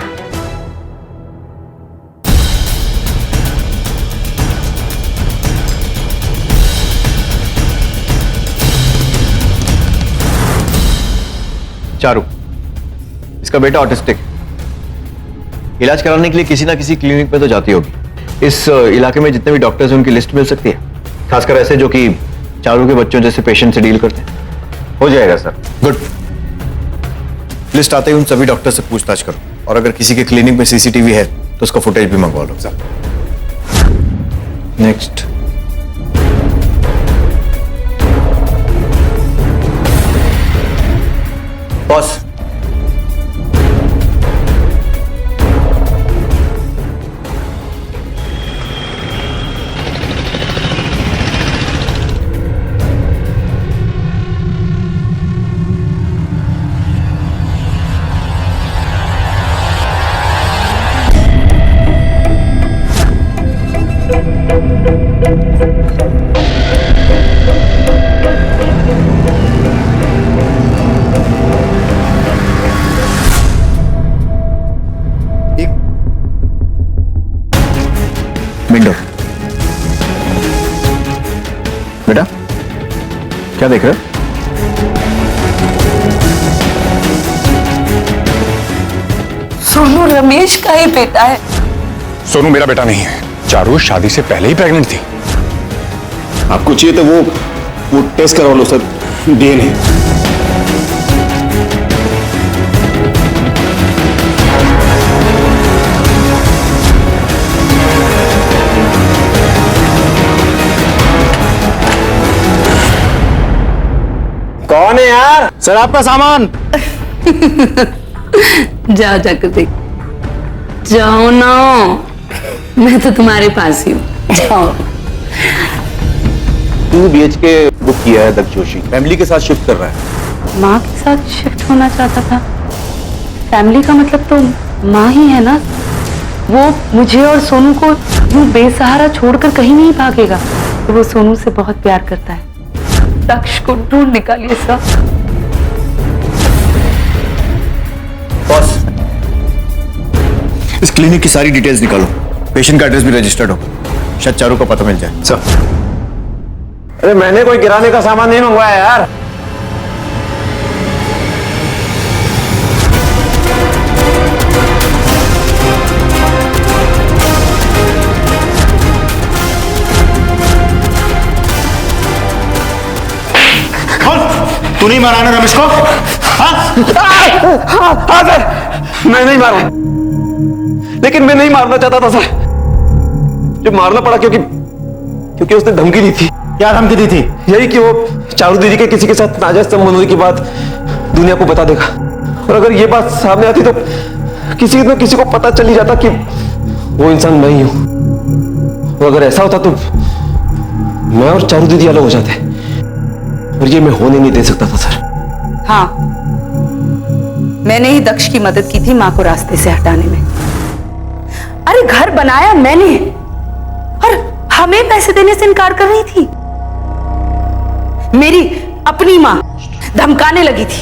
चारू, इसका बेटा ऑटिस्टिक, इलाज कराने के लिए किसी ना किसी क्लिनिक में तो जाती होगी। इस इलाके में जितने भी डॉक्टर्स हैं उनकी लिस्ट मिल सकती है, खासकर ऐसे जो कि चारू के बच्चों जैसे पेशेंट से डील करते हैं। हो जाएगा सर। गुड। लिस्ट आते ही उन सभी डॉक्टर से पूछताछ करो, और अगर किसी के क्लिनिक में सीसीटीवी है तो उसका फुटेज भी मंगवा लो। Sir next. Boss, window. बेटा क्या देख रहे हो? सोनू रमेश का ही बेटा है। सोनू मेरा बेटा नहीं है, चारू शादी से पहले ही प्रेग्नेंट थी। आपको चाहिए तो वो टेस्ट करवा लो सर, डीएनए। कौन है यार? सर आपका सामान। जाओ जाकर देख, जाओ ना, मैं तो तुम्हारे पास ही हूँ, जाओ। 2 BHK बुक किया है दक्ष जोशी, फैमिली के साथ शिफ्ट कर रहा है। माँ के साथ शिफ्ट होना चाहता था? फैमिली का मतलब तो माँ ही है ना। वो मुझे और सोनू को यूं बेसहारा छोड़कर कहीं नहीं भागेगा। तो वो सोनू से बहुत प्यार करता है। दक्ष को ढूंढ निकालिए सर। बॉस, इस क्लिनिक की सारी डिटेल्स निकालो, पेशेंट का एड्रेस भी रजिस्टर्ड हो, शायद चारू का पता मिल जाए। सर, अरे मैंने कोई किराने का सामान नहीं मंगवाया यार। तू नहीं मारा ना रमेश को? हाँ सर, मैं नहीं मारा, लेकिन मैं नहीं मारना चाहता था सर। जो मारना पड़ा क्योंकि उसने धमकी दी थी। क्या धमकी दी थी? यही कि वो चारू दीदी के किसी के साथ नाजायज संबंध होने की बात दुनिया को बता देगा, और अगर ये बात सामने आती तो किसी न किसी को पता चल ही जाता कि वो इंसान मैं ही हूं। और अगर ऐसा होता तो मैं और चारू दीदी अलग हो जाते, और ये मैं होने नहीं दे सकता था सर। हाँ, मैंने ही दक्ष की मदद की थी माँ को रास्ते से हटाने में। अरे घर बनाया मैंने, और हमें पैसे देने से इनकार कर रही थी। मेरी अपनी माँ धमकाने लगी थी,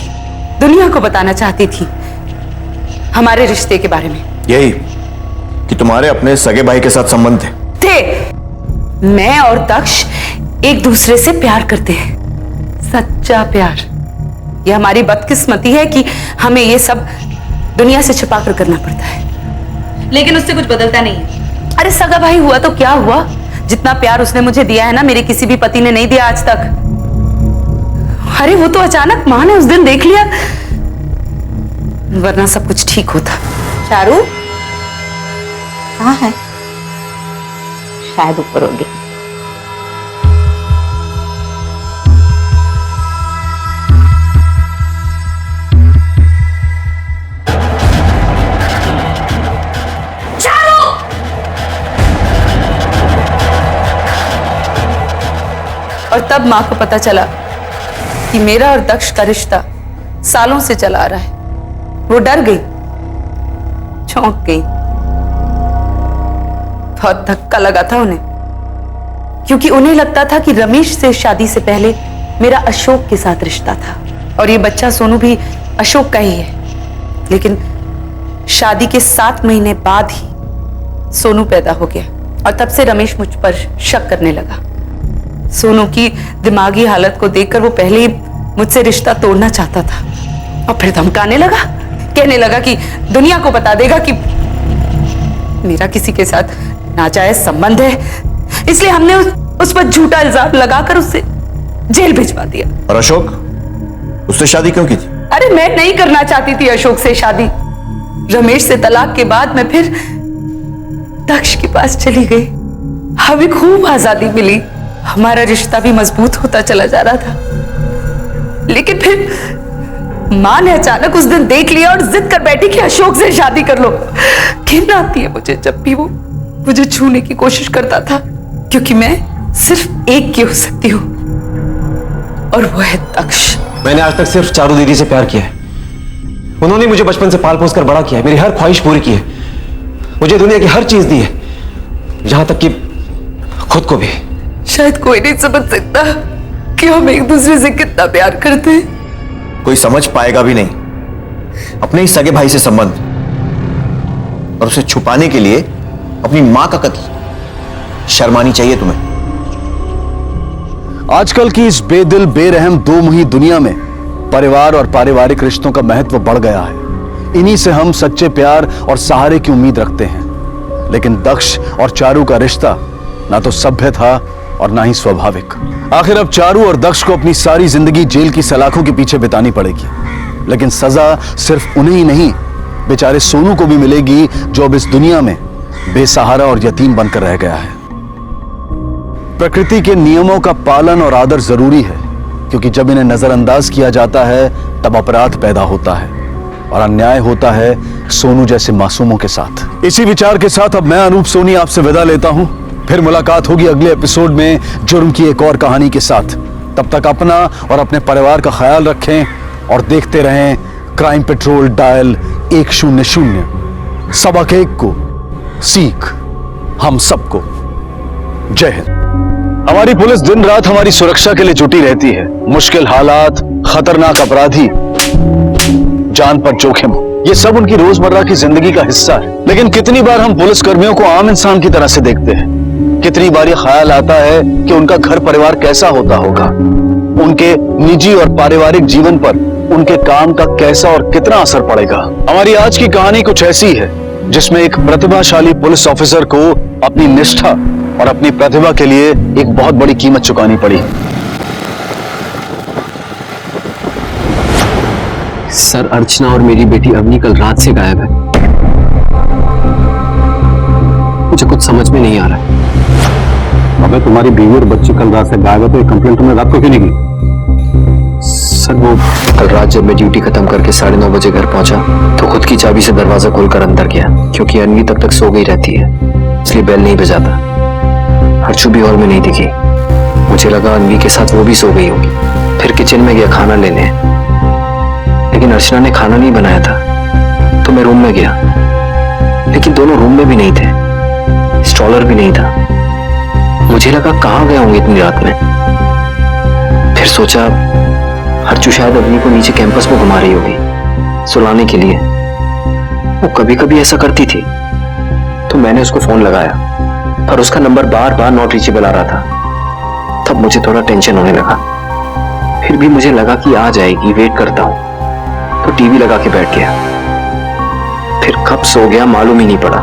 दुनिया को बताना चाहती थी हमारे रिश्ते के बारे में। यही कि तुम्हारे अपने सगे भाई के साथ संबंध थे। मैं और दक्ष एक दूसरे से प्यार करते हैं, सच्चा प्यार। यह हमारी बदकिस्मती है कि हमें यह सब दुनिया से छिपा कर करना पड़ता है, लेकिन उससे कुछ बदलता नहीं है। अरे सगा भाई हुआ तो क्या हुआ, जितना प्यार उसने मुझे दिया है ना, मेरे किसी भी पति ने नहीं दिया आज तक। अरे वो तो अचानक मां ने उस दिन देख लिया, वरना सब कुछ ठीक होता। चारू कहाँ है? शायद ऊपर होगी। और तब मां को पता चला कि मेरा और दक्ष का रिश्ता सालों से चला आ रहा है। वो डर गई, चौंक गई। बहुत धक्का लगा था उन्हें, क्योंकि उन्हें लगता था कि रमेश से शादी से पहले मेरा अशोक के साथ रिश्ता था, और ये बच्चा सोनू भी अशोक का ही है। लेकिन शादी के 7 महीने बाद ही सोनू पैदा हो गया, और तब से रमेश मुझ पर शक करने लगा। सोनू की दिमागी हालत को देखकर वो पहले ही मुझसे रिश्ता तोड़ना चाहता था, और फिर धमकाने लगा, कहने लगा कि दुनिया को बता देगा कि मेरा किसी के साथ नाजायज संबंध है। इसलिए हमने उस पर झूठा इल्जाम लगाकर उससे जेल भिजवा दिया। और अशोक, उससे शादी क्यों की थी? अरे मैं नहीं करना चाहती थी अशोक से शादी। रमेश से तलाक के बाद मैं फिर दक्ष के पास चली गई। हमें खूब आजादी मिली, हमारा रिश्ता भी मजबूत होता चला जा रहा था। लेकिन फिर मां ने अचानक उस दिन देख लिया और जिद कर बैठी कि अशोक से शादी कर लो। घिन आती है मुझे जब भी वो मुझे छूने की कोशिश करता था, क्योंकि मैं सिर्फ एक की हो सकती हूँ, और वो है दक्ष। मैंने आज तक सिर्फ चारू दीदी से प्यार किया है। उन्होंने मुझे बचपन से पाल पोस कर बड़ा किया है, मेरी हर ख्वाहिश पूरी की है, मुझे दुनिया की हर चीज दी है, यहां तक कि खुद को भी। शायद कोई नहीं समझ सकता कि हम एक दूसरे से कितना प्यार करते हैं। कोई समझ पाएगा भी नहीं। अपने ही सगे भाई से संबंध, और उसे छुपाने के लिए अपनी मां का कत्ल। शर्मानी चाहिए तुम्हें। आजकल की इस बेदिल बेरहम दो मुही दुनिया में परिवार और पारिवारिक रिश्तों का महत्व बढ़ गया है। इन्हीं से हम सच्चे प्यार और सहारे की उम्मीद रखते हैं। लेकिन दक्ष और चारू का रिश्ता ना तो सभ्य था और ना ही स्वाभाविक। आखिर अब चारू और दक्ष को अपनी सारी जिंदगी जेल की सलाखों के पीछे बितानी पड़ेगी। लेकिन सजा सिर्फ उन्हें ही नहीं, बेचारे सोनू को भी मिलेगी, जो अब इस दुनिया में बेसहारा और यतीम बनकर रह गया है। प्रकृति के नियमों का पालन और आदर जरूरी है, क्योंकि जब इन्हें नजरअंदाज किया जाता है तब अपराध पैदा होता है, और अन्याय होता है सोनू जैसे मासूमों के साथ। इसी विचार के साथ अब मैं अनूप सोनी आपसे विदा लेता हूं। फिर मुलाकात होगी अगले एपिसोड में जुर्म की एक और कहानी के साथ। तब तक अपना और अपने परिवार का ख्याल रखें और देखते रहें क्राइम पेट्रोल डायल 100 सबक एक को सीख हम सबको। जय हिंद। हमारी पुलिस दिन रात हमारी सुरक्षा के लिए जुटी रहती है। मुश्किल हालात, खतरनाक अपराधी, जान पर जोखिम, ये सब उनकी रोजमर्रा की जिंदगी का हिस्सा है। लेकिन कितनी बार हम पुलिस कर्मियों को आम इंसान की तरह से देखते हैं। कितनी बार ये ख्याल आता है कि उनका घर परिवार कैसा होता होगा, उनके निजी और पारिवारिक जीवन पर उनके काम का कैसा और कितना असर पड़ेगा। हमारी आज की कहानी कुछ ऐसी है जिसमें एक प्रतिभाशाली पुलिस ऑफिसर को अपनी निष्ठा और अपनी प्रतिभा के लिए एक बहुत बड़ी कीमत चुकानी पड़ी। सर, अर्चना और मेरी बेटी अवनी कल रात से गायब है। मुझे कुछ समझ में नहीं आ रहा है। अबे तुम्हारी बीवी और बच्ची कल रात से गायब है तो एक कंप्लेंट तुमने रात को क्यों नहीं की? सर, वो कल रात जब मैं ड्यूटी खत्म करके 9:30 बजे घर पहुंचा तो खुद की चाबी से दरवाजा खोलकर अंदर गया, क्योंकि अनवी तब तक सो गई रहती है, इसलिए बेल नहीं बजाता। हर्षू भी हॉल में नहीं दिखी। मुझे लगा अनवी के साथ वो भी सो गई होगी। फिर किचन में गया खाना लेने, लेकिन अर्चना ने खाना नहीं बनाया था। तो मैं रूम में गया, लेकिन दोनों रूम में भी नहीं थे, स्ट्रॉलर भी नहीं था। मुझे लगा कहां गए होंगे इतनी रात में। फिर सोचा हर्षू शायद अवनी को नीचे कैंपस में घुमा रही होगी सुलाने के लिए। वो कभी कभी ऐसा करती थी। तो मैंने उसको फोन लगाया, पर उसका नंबर बार बार नॉट रीचेबल आ रहा था। तब मुझे थोड़ा टेंशन होने लगा। फिर भी मुझे लगा कि आ जाएगी, वेट करता हूं, तो टीवी लगा के बैठ गया। फिर कब सो गया मालूम ही नहीं पड़ा।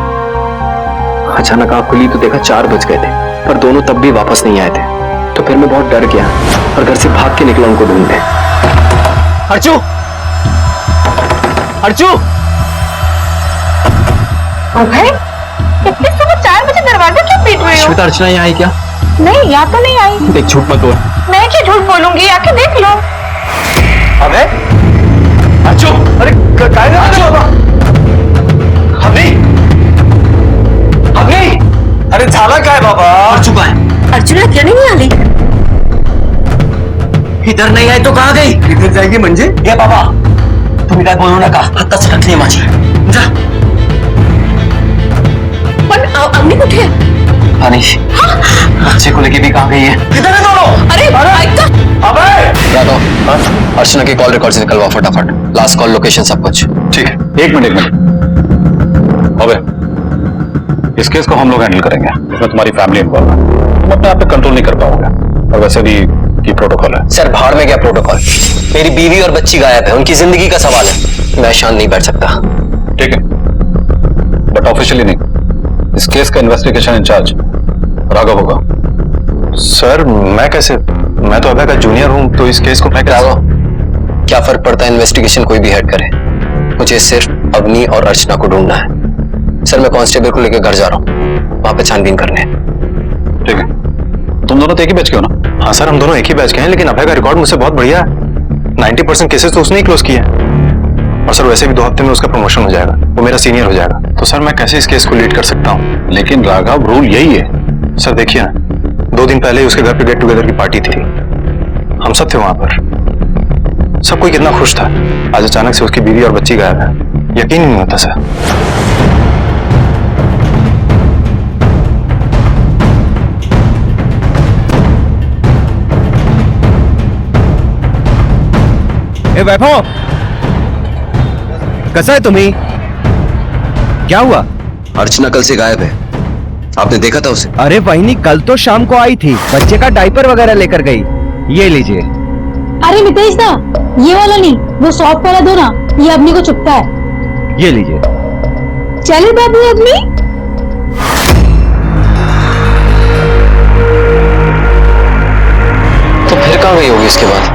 अचानक आंख खुली तो देखा 4 बज गए थे, पर दोनों तब भी वापस नहीं आए थे। तो फिर मैं बहुत डर गया और घर से भाग के निकला उनको ढूंढने। अर्चू, अर्चू, अभय, इतनी सुबह 4 बजे दरवाजा क्यों पीट रहे हो? श्वेता, अर्चना यहाँ आई क्या? नहीं, यहाँ तो नहीं आई। देख, झूठ मत बोल। मैं क्यों झूठ बोलूंगी, आके देख लो। अबे अर्चू, अरे काय बाबा, अभी अरे झाला काय बाबा? अर्चू कहाँ है? अर्चना क्या नहीं आली? इधर नहीं आई तो कहाँ गई? इधर जाएगी म्हणजे? ये बाबा, तुम्ही काय बोलू नका, हाताच टाकली माझी। जा। पण अवनी कुठे आहे? अनिश, बच्चे को लेके भी कहाँ गई है? किधर है दोनों? अरे ऐक ना। अबे यादव, अर्चना की कॉल रिकॉर्ड से निकलवा फटाफट। लास्ट कॉल, लोकेशन, सब कुछ। ठीक है, एक मिनट। अबे, इस केस को हम लोग हैंडल करेंगे। इसमें तुम्हारी फैमिली इन्वॉल्व है, तुम अपने आप पे कंट्रोल नहीं कर पाओगे। और वैसे भी ये प्रोटोकॉल है। सर, भाड़ में क्या प्रोटोकॉल? मेरी बीवी और बच्ची गायब है, उनकी जिंदगी का सवाल है। मैं शांत नहीं बैठ सकता। ठीक है, बट ऑफिशियली नहीं। इस केस का इन्वेस्टिगेशन इंचार्ज राघव होगा। सर, मैं कैसे? मैं तो अभय का जूनियर हूं, तो इस केस को मैं कैसे? राघव, क्या फर्क पड़ता है इन्वेस्टिगेशन कोई भी हेड करे? मुझे सिर्फ अवनी और अर्चना को ढूंढना है। सर, मैं कांस्टेबल को लेकर घर जा रहा हूँ, वहां पे छानबीन करने। ठीक है, तुम दोनों तो एक ही बैच के हो ना? हाँ सर, हम दोनों एक ही बैच के हैं, लेकिन अभय का रिकॉर्ड मुझसे बहुत बढ़िया है। 90% केसेस तो उसने ही क्लोज किए हैं। और सर, वैसे भी 2 हफ्ते में उसका प्रमोशन हो जाएगा, वो मेरा सीनियर हो जाएगा। तो सर, मैं कैसे इस केस को लीड कर सकता हूँ? लेकिन राघव, रूल यही है। सर देखिए ना, 2 दिन पहले ही उसके घर पे गेट टुगेदर की पार्टी थी। हम सब थे वहां पर। सब कोई कितना खुश था। आज अचानक से उसकी बीवी और बच्ची गायब है। यकीन ही नहीं होता सर। ए वैभव, कैसा है तुम्ही? क्या हुआ? अर्चना कल से गायब है, आपने देखा था उसे? अरे वहीनी कल तो शाम को आई थी, बच्चे का डायपर वगैरह लेकर गई। ये लीजिए। अरे मितेश दा, ये वाला नहीं, वो सॉफ्ट वाला दो ना, ये अवनी को चुपता है। ये लीजिए। चले बाबू अवनी। तो फिर कहाँ गई होगी इसके बाद?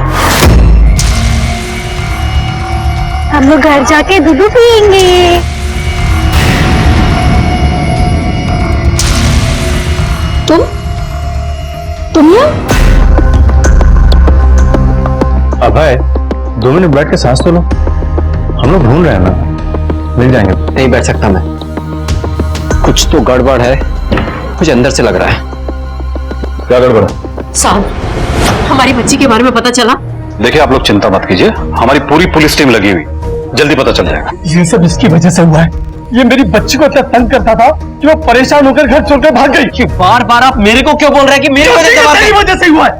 हम लोग घर जाके दूध पियेंगे। तुम यहाँ? अभय, 2 मिनट बैठ के सांस तो लो। हम लोग ढूंढ रहे हैं ना, मिल जाएंगे। नहीं बैठ सकता मैं, कुछ तो गड़बड़ है, मुझे अंदर से लग रहा है। क्या गड़बड़ है? साहब, हमारी बच्ची के बारे में पता चला? देखिए आप लोग चिंता मत कीजिए, हमारी पूरी पुलिस टीम लगी हुई, जल्दी पता चल जाएगा। ये सब इसकी वजह से हुआ है। ये मेरी बच्ची को इतना तंग करता था कि वो परेशान होकर घर छोड़कर भाग गई। बार बार आप मेरे को क्यों बोल रहे हैं कि मेरी वजह से हुआ है।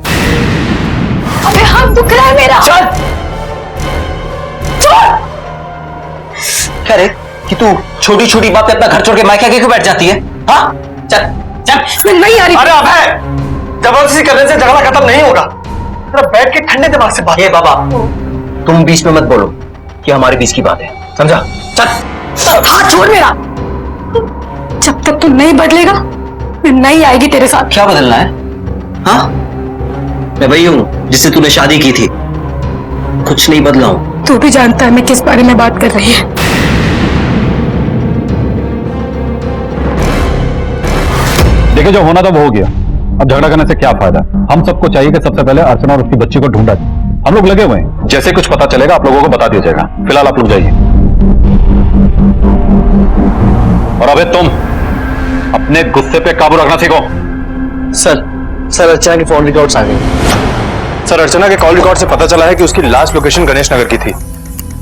अबे हाथ दुख रहा है मेरा। चल क्या रे कि तू छोटी छोटी बात पे अपना घर छोड़ के मायके क्यों बैठ जाती है? हाँ चल चल। मैं नहीं आ रही। अरे अबे, जबरदस्ती करने से झगड़ा खत्म नहीं होगा। थोड़ा बैठ के ठंडे दिमाग से बात। ये बाबा तुम बीच में मत बोलो कि हमारे बीच की बात है, समझा? चल हाथ छोड़ मेरा। जब तक तू नहीं बदलेगा मैं नहीं आएगी तेरे साथ। क्या बदलना है? हाँ मैं वही हूं जिससे तूने शादी की थी, कुछ नहीं बदला हूं। तू भी जानता है मैं किस बारे में बात कर रही है। देखिए जो होना था वो हो गया, अब झगड़ा करने से क्या फायदा? हम सबको चाहिए कि सबसे पहले अर्चना और उसकी बच्ची को ढूंढा जाए। हम लोग लगे हुए हैं, जैसे कुछ पता चलेगा आप लोगों को बता दिया जाएगा। फिलहाल आप लोग जाइए। और अबे तुम अपने गुस्से पे काबू रखना सीखो। सर अर्चना के फोन रिकॉर्ड्स आ गए। सर अर्चना के कॉल रिकॉर्ड से पता चला है कि उसकी लास्ट लोकेशन गणेश नगर की थी।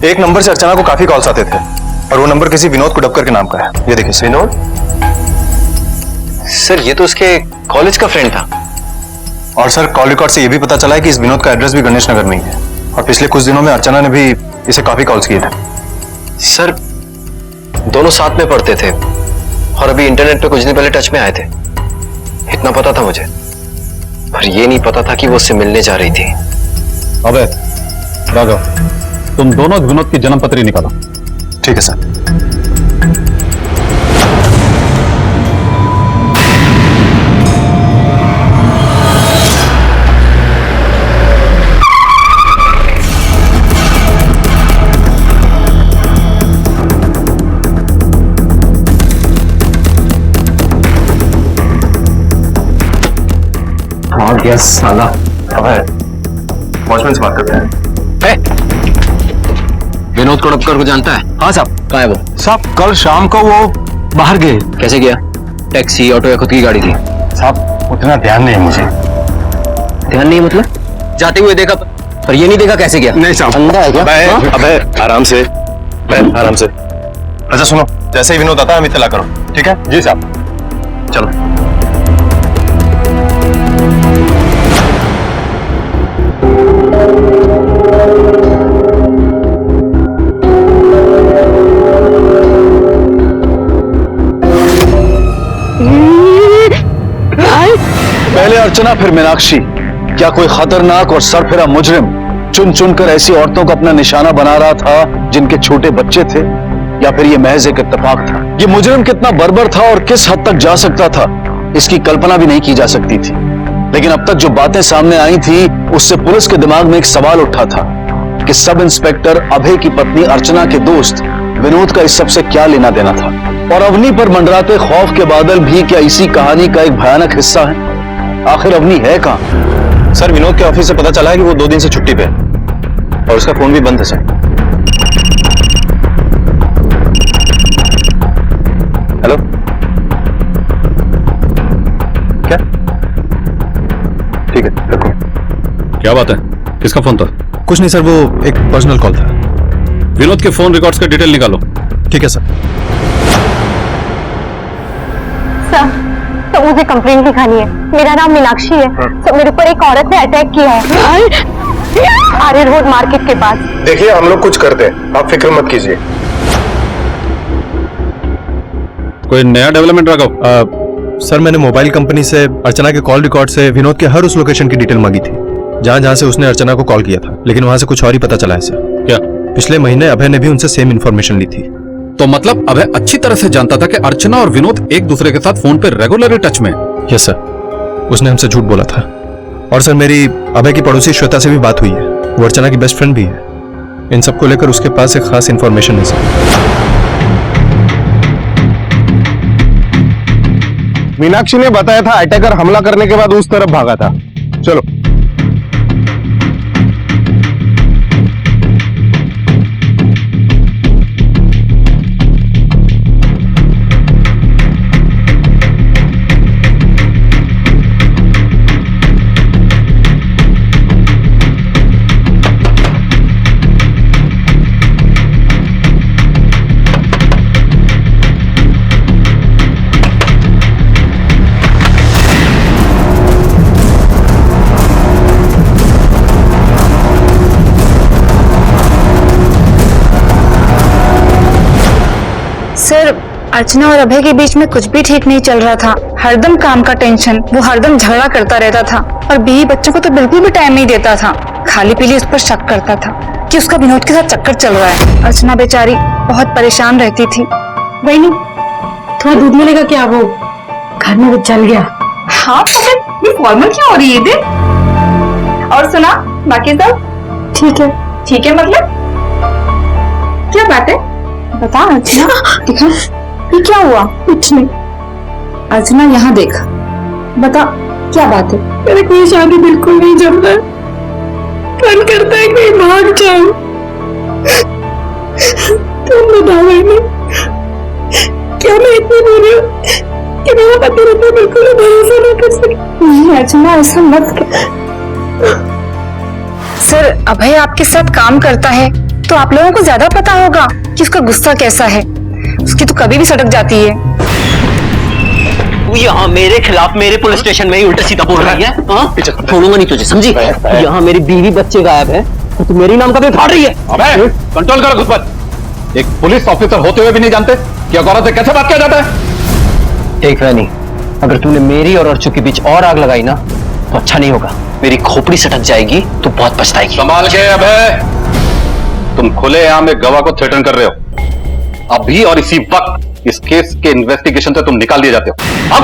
एक नंबर से अर्चना को काफी कॉल्स आते थे और वो नंबर किसी विनोद कुडपकर के नाम का है। ये देखिए। विनोद? सर ये तो उसके कॉलेज का फ्रेंड था। और सर कॉल रिकॉर्ड से ये भी पता चला है कि इस विनोद का एड्रेस भी गणेश नगर में ही है और पिछले कुछ दिनों में अर्चना ने भी इसे काफी कॉल्स किए थे। सर दोनों साथ में पढ़ते थे और अभी इंटरनेट पे कुछ दिन पहले टच में आए थे, इतना पता था मुझे, पर ये नहीं पता था कि वो उससे मिलने जा रही थी। अबे राघव, तुम दोनों विनोद की जन्मपत्री निकालो। ठीक है सर। यस साला। वॉचमैन से बात करते हैं। विनोद कोडपकर को जानता है? हाँ साहब। कहाँ है वो? साहब कल शाम को वो बाहर गए। कैसे गया? टैक्सी, ऑटो या खुद की गाड़ी थी? साहब उतना ध्यान नहीं मुझे। ध्यान नहीं मतलब? जाते हुए देखा पर ये नहीं देखा कैसे गया? नहीं साहब। अंधा है क्या? अबे आराम से, आराम से। अच्छा सुनो, जैसे ही विनोद आता है हमें इत्तला करो, ठीक है? जी साहब। चलो। पहले अर्चना फिर मीनाक्षी, क्या कोई खतरनाक और सरफिरा मुजरिम चुन चुनकर ऐसी औरतों को अपना निशाना बना रहा था जिनके छोटे बच्चे थे, या फिर यह महज एक इत्तेफाक था? ये मुजरिम कितना बर्बर था और किस हद तक जा सकता था, इसकी कल्पना भी नहीं की जा सकती थी। लेकिन अब तक जो बातें सामने आई थी उससे पुलिस के दिमाग में एक सवाल उठा था कि सब इंस्पेक्टर अभय की पत्नी अर्चना के दोस्त विनोद का इस सबसे क्या लेना देना था, और अवनी पर मंडराते खौफ के बादल भी क्या इसी कहानी का एक भयानक हिस्सा है? आखिर अवनी है कहां? सर विनोद के ऑफिस से पता चला है कि वो 2 दिन से छुट्टी पे है और उसका फोन भी बंद है सर। हेलो, क्या? ठीक है रखो। क्या बात है? किसका फोन था? कुछ नहीं सर, वो एक पर्सनल कॉल था। विनोद के फोन रिकॉर्ड्स का डिटेल निकालो। ठीक है सर। सर तो मुझे कंप्लेंट लिखानी है। मेरा नाम मीनाक्षी है। तो मेरे ऊपर एक औरत ने अटैक किया है आर्य रोड मार्केट के पास। देखिए हम लोग कुछ करते हैं, आप फिक्र मत कीजिए। कोई नया डेवलपमेंट राघव? सर मैंने मोबाइल कंपनी से अर्चना के कॉल रिकॉर्ड से विनोद के हर उस लोकेशन की डिटेल मांगी थी जहां जहां से उसने अर्चना को कॉल किया था, लेकिन वहां से कुछ और ही पता चला है सर। क्या? पिछले महीने अभय ने भी उनसे सेम इन्फॉर्मेशन ली थी। तो मतलब अभय अच्छी तरह से जानता था कि अर्चना और विनोद एक दूसरे के साथ फोन पे रेगुलरली टच में? यस सर, उसने हमसे झूठ बोला था। और सर मेरी अभय की पड़ोसी श्वेता से भी बात हुई है, वो अर्चना की बेस्ट फ्रेंड भी है। इन सबको लेकर उसके पास एक खास इन्फॉर्मेशन है सर। मीनाक्षी ने बताया था अटैकर हमला करने के बाद उस तरफ भागा था। चलो। सर, अर्चना और अभय के बीच में कुछ भी ठीक नहीं चल रहा था। हरदम काम का टेंशन, वो हरदम झगड़ा करता रहता था और बीवी बच्चों को तो बिल्कुल भी टाइम नहीं देता था। खाली पीली उस पर शक करता था कि उसका विनोद के साथ चक्कर चल रहा है। अर्चना बेचारी बहुत परेशान रहती थी। बहनी, थोड़ा दूध मिलेगा क्या? वो घर में वो जल गया। हाँ ये फॉर्मल क्यों हो रही है दीदी? और सुना, बाकी सब ठीक है। ठीक है मतलब क्या बात है? बता अर्चना, दिखा ये क्या हुआ? कुछ नहीं। अर्चना यहाँ देख, बता क्या बात है? मेरे को ये शादी बिल्कुल नहीं जम रहा है। मन करता है कहीं भाग जाऊं। तुम बताओ बहनी, क्या मैं इतनी बुरी हूँ कि मेरा पति मुझे बिल्कुल भरोसा नहीं कर सकता? नहीं अर्चना, ऐसा मत कर। सर, अभय आपके साथ काम करता है तो आप लोगों को ज्यादा पता होगा कि उसका गुस्सा कैसा है। उसकी तो कभी भी सड़क जाती है। तू यहाँ मेरे खिलाफ मेरे पुलिस स्टेशन में ही उल्टा सीधा बोल रही है? छोड़ूंगा नहीं तुझे, समझी? यहाँ मेरी बीवी बच्चे गायब है तो तू मेरी नाम का भी फाड़ रही है। अबे कंट्रोल करो घुसपैठ। एक पुलिस ऑफिसर होते हुए भी नहीं जानते कि एक औरत से कैसे बात किया जाता है? देख रहा नहीं, अगर तूने मेरी और अर्चू के बीच और आग लगाई ना तो अच्छा नहीं होगा। मेरी खोपड़ी सटक जाएगी तो बहुत पछताएगी। संभाल के अबे, तुम खुलेआम एक गवाह को थ्रेटन कर रहे हो। अभी और इसी वक्त इस केस के इन्वेस्टिगेशन से तुम निकाल दिए जाते हो। अब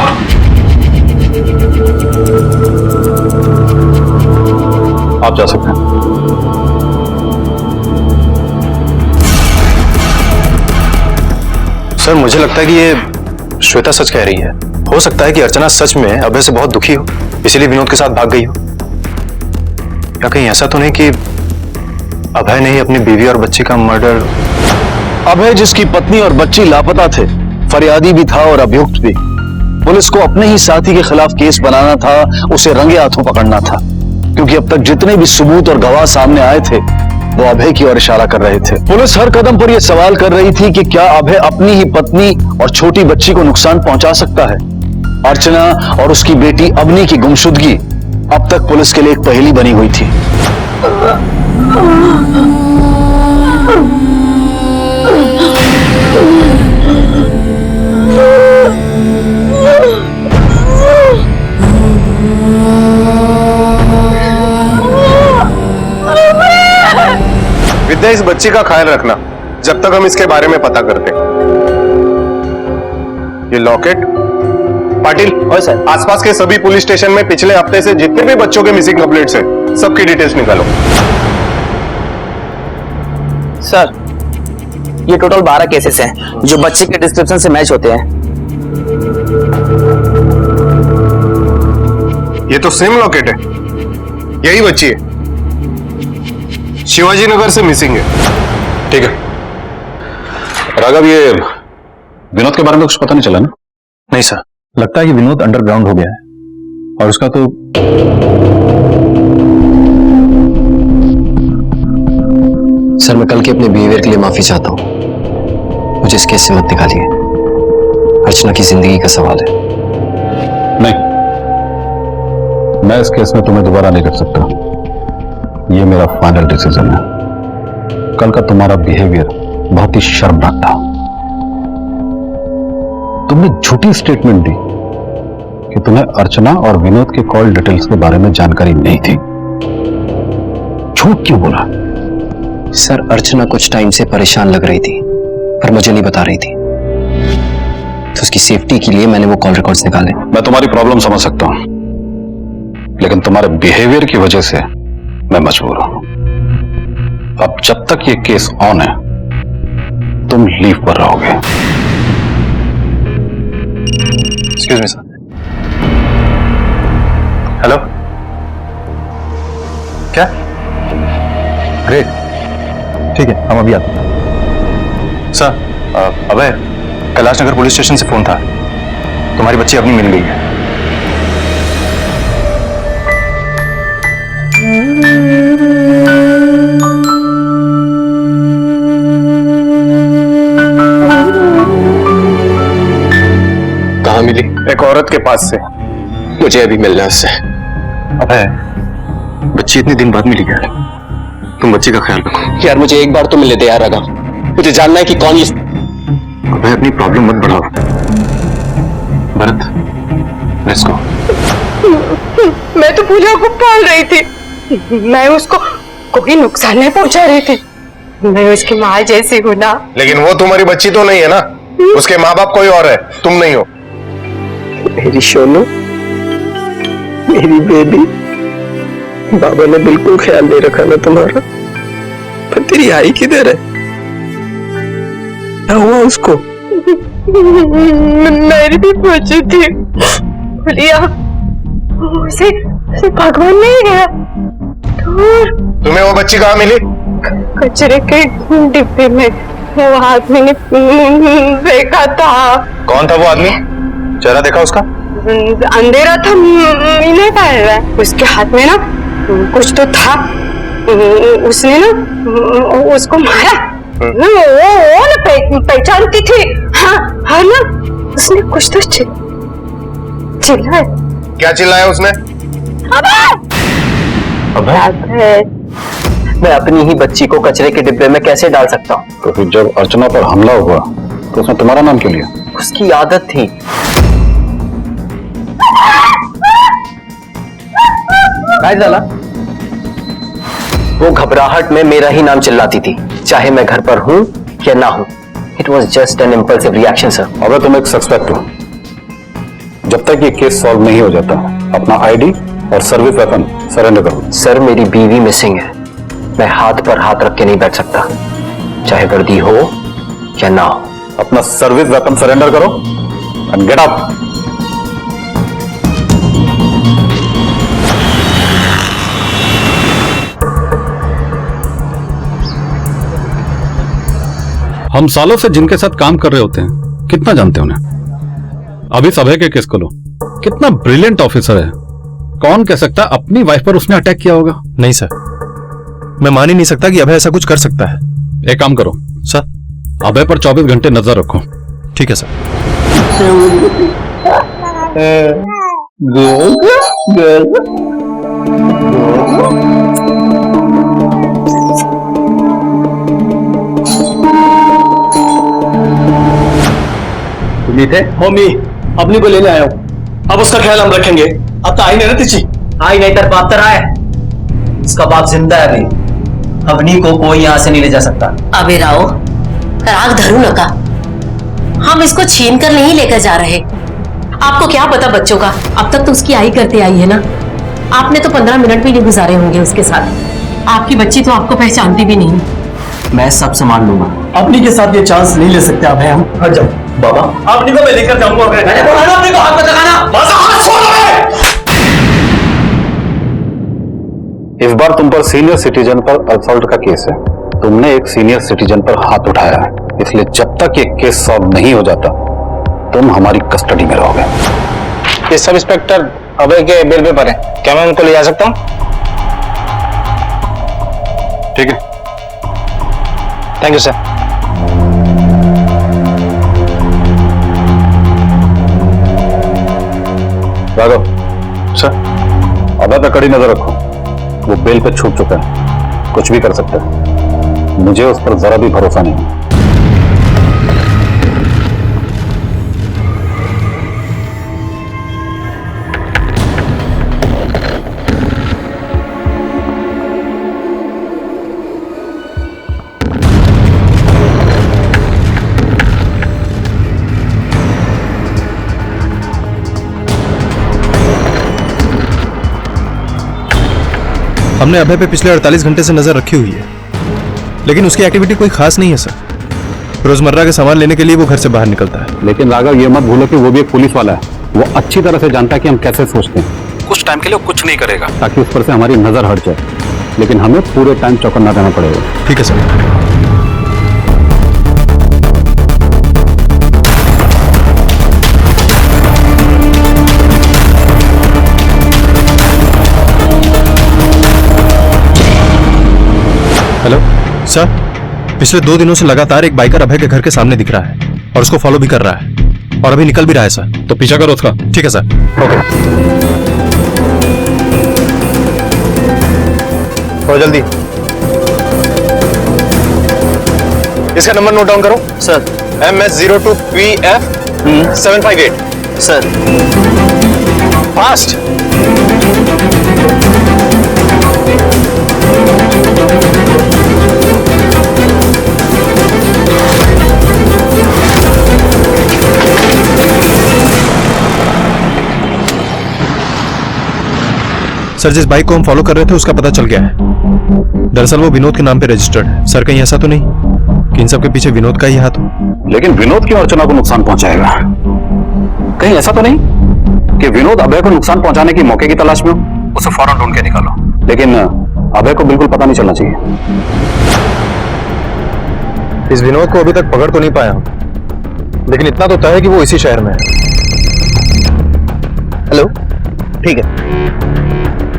आप जा सकते हैं। सर, मुझे लगता है कि ये श्वेता सच कह रही है। हो सकता है कि अर्चना सच में अभय से बहुत दुखी हो, इसीलिए विनोद के साथ भाग गई हो। या कहीं ऐसा तो नहीं कि अभय ने ही अपनी बीवी और बच्ची का मर्डर? अभय जिसकी पत्नी और बच्ची लापता थे, फरियादी भी था और अभियुक्त भी। पुलिस को अपने ही साथी के खिलाफ केस बनाना था, उसे रंगे हाथों पकड़ना था, क्योंकि अब तक जितने भी सबूत और गवाह सामने आए थे वो अभय की ओर इशारा कर रहे थे। पुलिस हर कदम पर यह सवाल कर रही थी कि क्या अभय अपनी ही पत्नी और छोटी बच्ची को नुकसान पहुंचा सकता है। अर्चना और उसकी बेटी अवनी की गुमशुदगी अब तक पुलिस के लिए एक पहेली बनी हुई थी। विद्या, इस बच्ची का ख्याल रखना जब तक हम इसके बारे में पता करते। ये लॉकेट, पाटिल और सर, आसपास के सभी पुलिस स्टेशन में पिछले हफ्ते से जितने भी बच्चों के मिसिंग कंप्लेंट्स हैं, सबकी डिटेल्स निकालो। सर, ये टोटल 12 केसेस हैं जो बच्चे के डिस्क्रिप्शन से मैच होते हैं। ये तो सेम लॉकेट है, यही बच्ची है, शिवाजी नगर से मिसिंग है। ठीक है राघव, ये विनोद के बारे में कुछ पता नहीं चला ना? नहीं सर, लगता है कि विनोद अंडरग्राउंड हो गया है और उसका तो सर, मैं कल के अपने बिहेवियर के लिए माफी चाहता हूं। मुझे इस केस से मत निकालिए। अर्चना की जिंदगी का सवाल है। नहीं, मैं इस केस में तुम्हें दोबारा नहीं कर सकता। ये मेरा फाइनल डिसीजन है। कल का तुम्हारा बिहेवियर बहुत ही शर्मनाक था। तुमने झूठी स्टेटमेंट दी कि तुम्हें अर्चना और विनोद के कॉल डिटेल्स के बारे में जानकारी नहीं थी। झूठ क्यों बोला? सर, अर्चना कुछ टाइम से परेशान लग रही थी पर मुझे नहीं बता रही थी, तो उसकी सेफ्टी के लिए मैंने वो कॉल रिकॉर्ड्स निकाले। मैं तुम्हारी प्रॉब्लम समझ सकता हूं, लेकिन तुम्हारे बिहेवियर की वजह से मैं मजबूर हूं। अब जब तक ये केस ऑन है तुम लीव पर रहोगे। Excuse me sir. हेलो, क्या? ग्रेट, ठीक है, हम अभी आते हैं। सर, अभय, कैलाश नगर पुलिस स्टेशन से फोन था, तुम्हारी बच्ची अवनी मिल गई है। कहाँ मिली? एक औरत के पास से। मुझे अभी मिलना है उससे। अभय, बच्ची इतने दिन बाद मिली क्या? तुम बच्ची का ख्याल रखो। यार मुझे एक बार तो मिले दे यार राघव, मुझे जानना है कि अबे अपनी प्रॉब्लम मत बढ़ाओ। Bharat, let's go. मैं तो पूजा को पाल रही थी, मैं उसको कोई नुकसान नहीं पहुंचा रही थी। मैं उसकी माँ जैसी हूँ ना। लेकिन वो तुम्हारी बच्ची तो नहीं है ना, उसके माँ बाप कोई और है, तुम नहीं हो। मेरी सोनू, मेरी बेबी, बाबा ने बिल्कुल ख्याल नहीं रखा ना तुम्हारा। पर तेरी आई किधर है? क्या हुआ उसको? मेरी भी बच्ची थी, भैया उसे भगवान नहीं गया। तुम्हें वो बच्ची कहाँ मिली? कचरे के डिब्बे में वो आदमी ने देखा था। कौन था वो आदमी? चेहरा देखा उसका? अंधेरा था, नहीं पाया रहा। उसके हाथ में ना कुछ तो था, उसने ना उसको मारा। वो ना पहचानती थी। हाँ हाँ ना, उसने कुछ तो चिल्लाया। क्या चिल्लाया उसने? मैं अपनी ही बच्ची को कचरे के डिब्बे में कैसे डाल सकता हूँ? तो फिर जब अर्चना पर हमला हुआ तो उसने तुम्हारा नाम क्यों लिया? उसकी आदत थी। काय झाला? वो घबराहट में मेरा ही नाम चिल्लाती थी, चाहे मैं घर पर हूं या ना हूं। It was just an impulsive reaction sir. अबे तुम एक सस्पेक्ट हो। जब तक ये केस सॉल्व नहीं हो जाता, अपना आईडी और सर्विस वेपन सरेंडर करो। सर, मेरी बीवी मिसिंग है। मैं हाथ पर हाथ रख के नहीं बैठ सकता, चाहे वर्दी हो या ना हो। अपना सर्विस वेपन सरेंडर करो एंड गेट अप। हम सालों से जिनके साथ काम कर रहे होते हैं, कितना जानते हैं उन्हें। अभी अभय के केस को लो, कितना ब्रिलियंट ऑफिसर है। कौन कह सकता अपनी वाइफ पर उसने अटैक किया होगा? नहीं सर, मैं मान ही नहीं सकता कि अभय ऐसा कुछ कर सकता है। एक काम करो सर, अभय पर 24 घंटे नजर रखो। ठीक है सर। मम्मी अपनी को लेने आया हूँ, अब उसका ख्याल हम रखेंगे। अब तो आई नहीं ना तिची, आई नहीं तर बाप तर आए। इसका बाप जिंदा है अभी, अवनी को कोई यहाँ से नहीं ले जा सकता। अबे राव, राग धरू नका, हम इसको छीन कर नहीं लेकर जा रहे। आपको क्या पता बच्चों का, अब तक तो उसकी आई करते आई है ना। आपने तो 15 मिनट भी नहीं गुजारे होंगे उसके साथ। आपकी बच्ची तो आपको पहचानती भी नहीं। मैं सब संभाल लूंगा। अपनी के साथ ये चांस नहीं ले सकते अब हम। हट जाओ बाबा, अपनी को मैं लेकर जाऊंगा। मैंने बोला ना अपने को हाथ मत लगाना। इस बार तुम पर सीनियर सिटीजन पर असॉल्ट का केस है। तुमने एक सीनियर सिटीजन पर हाथ उठाया है, इसलिए जब तक ये केस सॉल्व नहीं हो जाता तुम हमारी कस्टडी में रहोगे। ये सब इंस्पेक्टर अभय के बेल पे पर है, क्या मैं उनको ले जा सकता हूँ? ठीक है, thank you sir. Raghav sir, Abhay पे कड़ी नजर रखो। वो बेल पे छूट चुका है, कुछ भी कर सकता है। मुझे उस पर जरा भी भरोसा नहीं है। हमने अभय पे पिछले 48 घंटे से नजर रखी हुई है, लेकिन उसकी एक्टिविटी कोई खास नहीं है सर। रोजमर्रा के सामान लेने के लिए वो घर से बाहर निकलता है। लेकिन राघव ये मत भूलो कि वो भी एक पुलिस वाला है। वो अच्छी तरह से जानता है कि हम कैसे सोचते हैं। कुछ टाइम के लिए कुछ नहीं करेगा ताकि उस पर से हमारी नजर हट जाए, लेकिन हमें पूरे टाइम चौकन्ना रहना पड़ेगा। ठीक है सर। हेलो सर, पिछले 2 दिनों से लगातार एक बाइकर अभय के घर के सामने दिख रहा है और उसको फॉलो भी कर रहा है और अभी निकल भी रहा है सर। तो पीछा करो उसका। ठीक है सर। ओके, और जल्दी इसका नंबर नोट डाउन करो। Sir MS02PF758 sir fast. Sir जिस बाइक को हम फॉलो कर रहे थे उसका पता चल गया है। दरअसल वो विनोद के नाम पे रजिस्टर्ड है। सर कहीं ऐसा तो नहीं कि इन सब के पीछे विनोद का ही हाथ हो? लेकिन विनोद क्यों अर्चना को नुकसान पहुंचाएगा? कहीं ऐसा तो नहीं कि विनोद अभय को नुकसान पहुंचाने की मौके की तलाश में हो? उसे फौरन ढूंढ के निकालो, लेकिन अभय को बिल्कुल पता नहीं चलना चाहिए। इस विनोद को अभी तक पकड़ तो नहीं पाया हूं, लेकिन इतना तो तय है कि वो इसी शहर में है। हेलो, ठीक है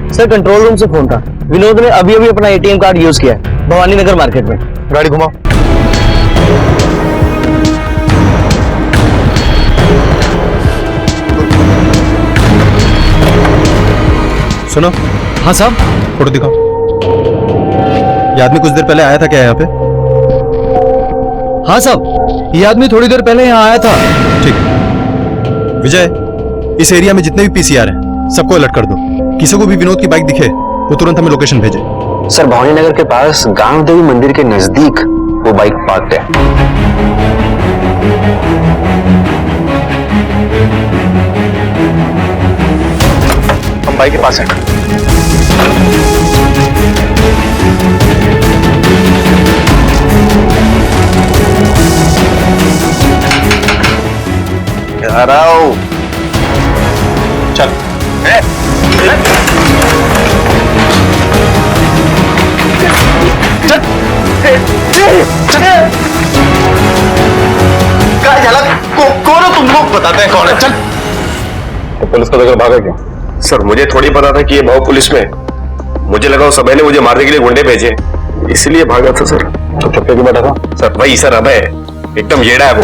सर, कंट्रोल रूम से फोन था। विनोद ने अभी अभी अपना एटीएम कार्ड यूज किया है भवानी नगर मार्केट में। गाड़ी घुमाओ। सुनो। हाँ साहब। फोटो दिखाओ। ये आदमी कुछ देर पहले आया था क्या यहाँ पे? हाँ साहब, ये आदमी थोड़ी देर पहले यहाँ आया था। ठीक। विजय, इस एरिया में जितने भी पीसीआर हैं सबको अलर्ट कर दो। किसी को भी विनोद की बाइक दिखे वो तुरंत हमें लोकेशन भेजे। सर भवानी नगर के पास गांव देवी मंदिर के नजदीक वो बाइक पार्क्ड है। हम बाइक के पास हैं। घर आओ। चल। कौन हो तुम लोग? बताते हैं कौन है। चल। तो पुलिस को देखकर भागा क्यों? सर मुझे थोड़ी पता था कि ये भाव पुलिस में। मुझे लगा उस अभय ने मुझे मारने के लिए गुंडे भेजे, इसलिए भागा था सर। तो चुपके क्यों बैठा था? सर वही सर, अभय एकदम येड़ा है वो।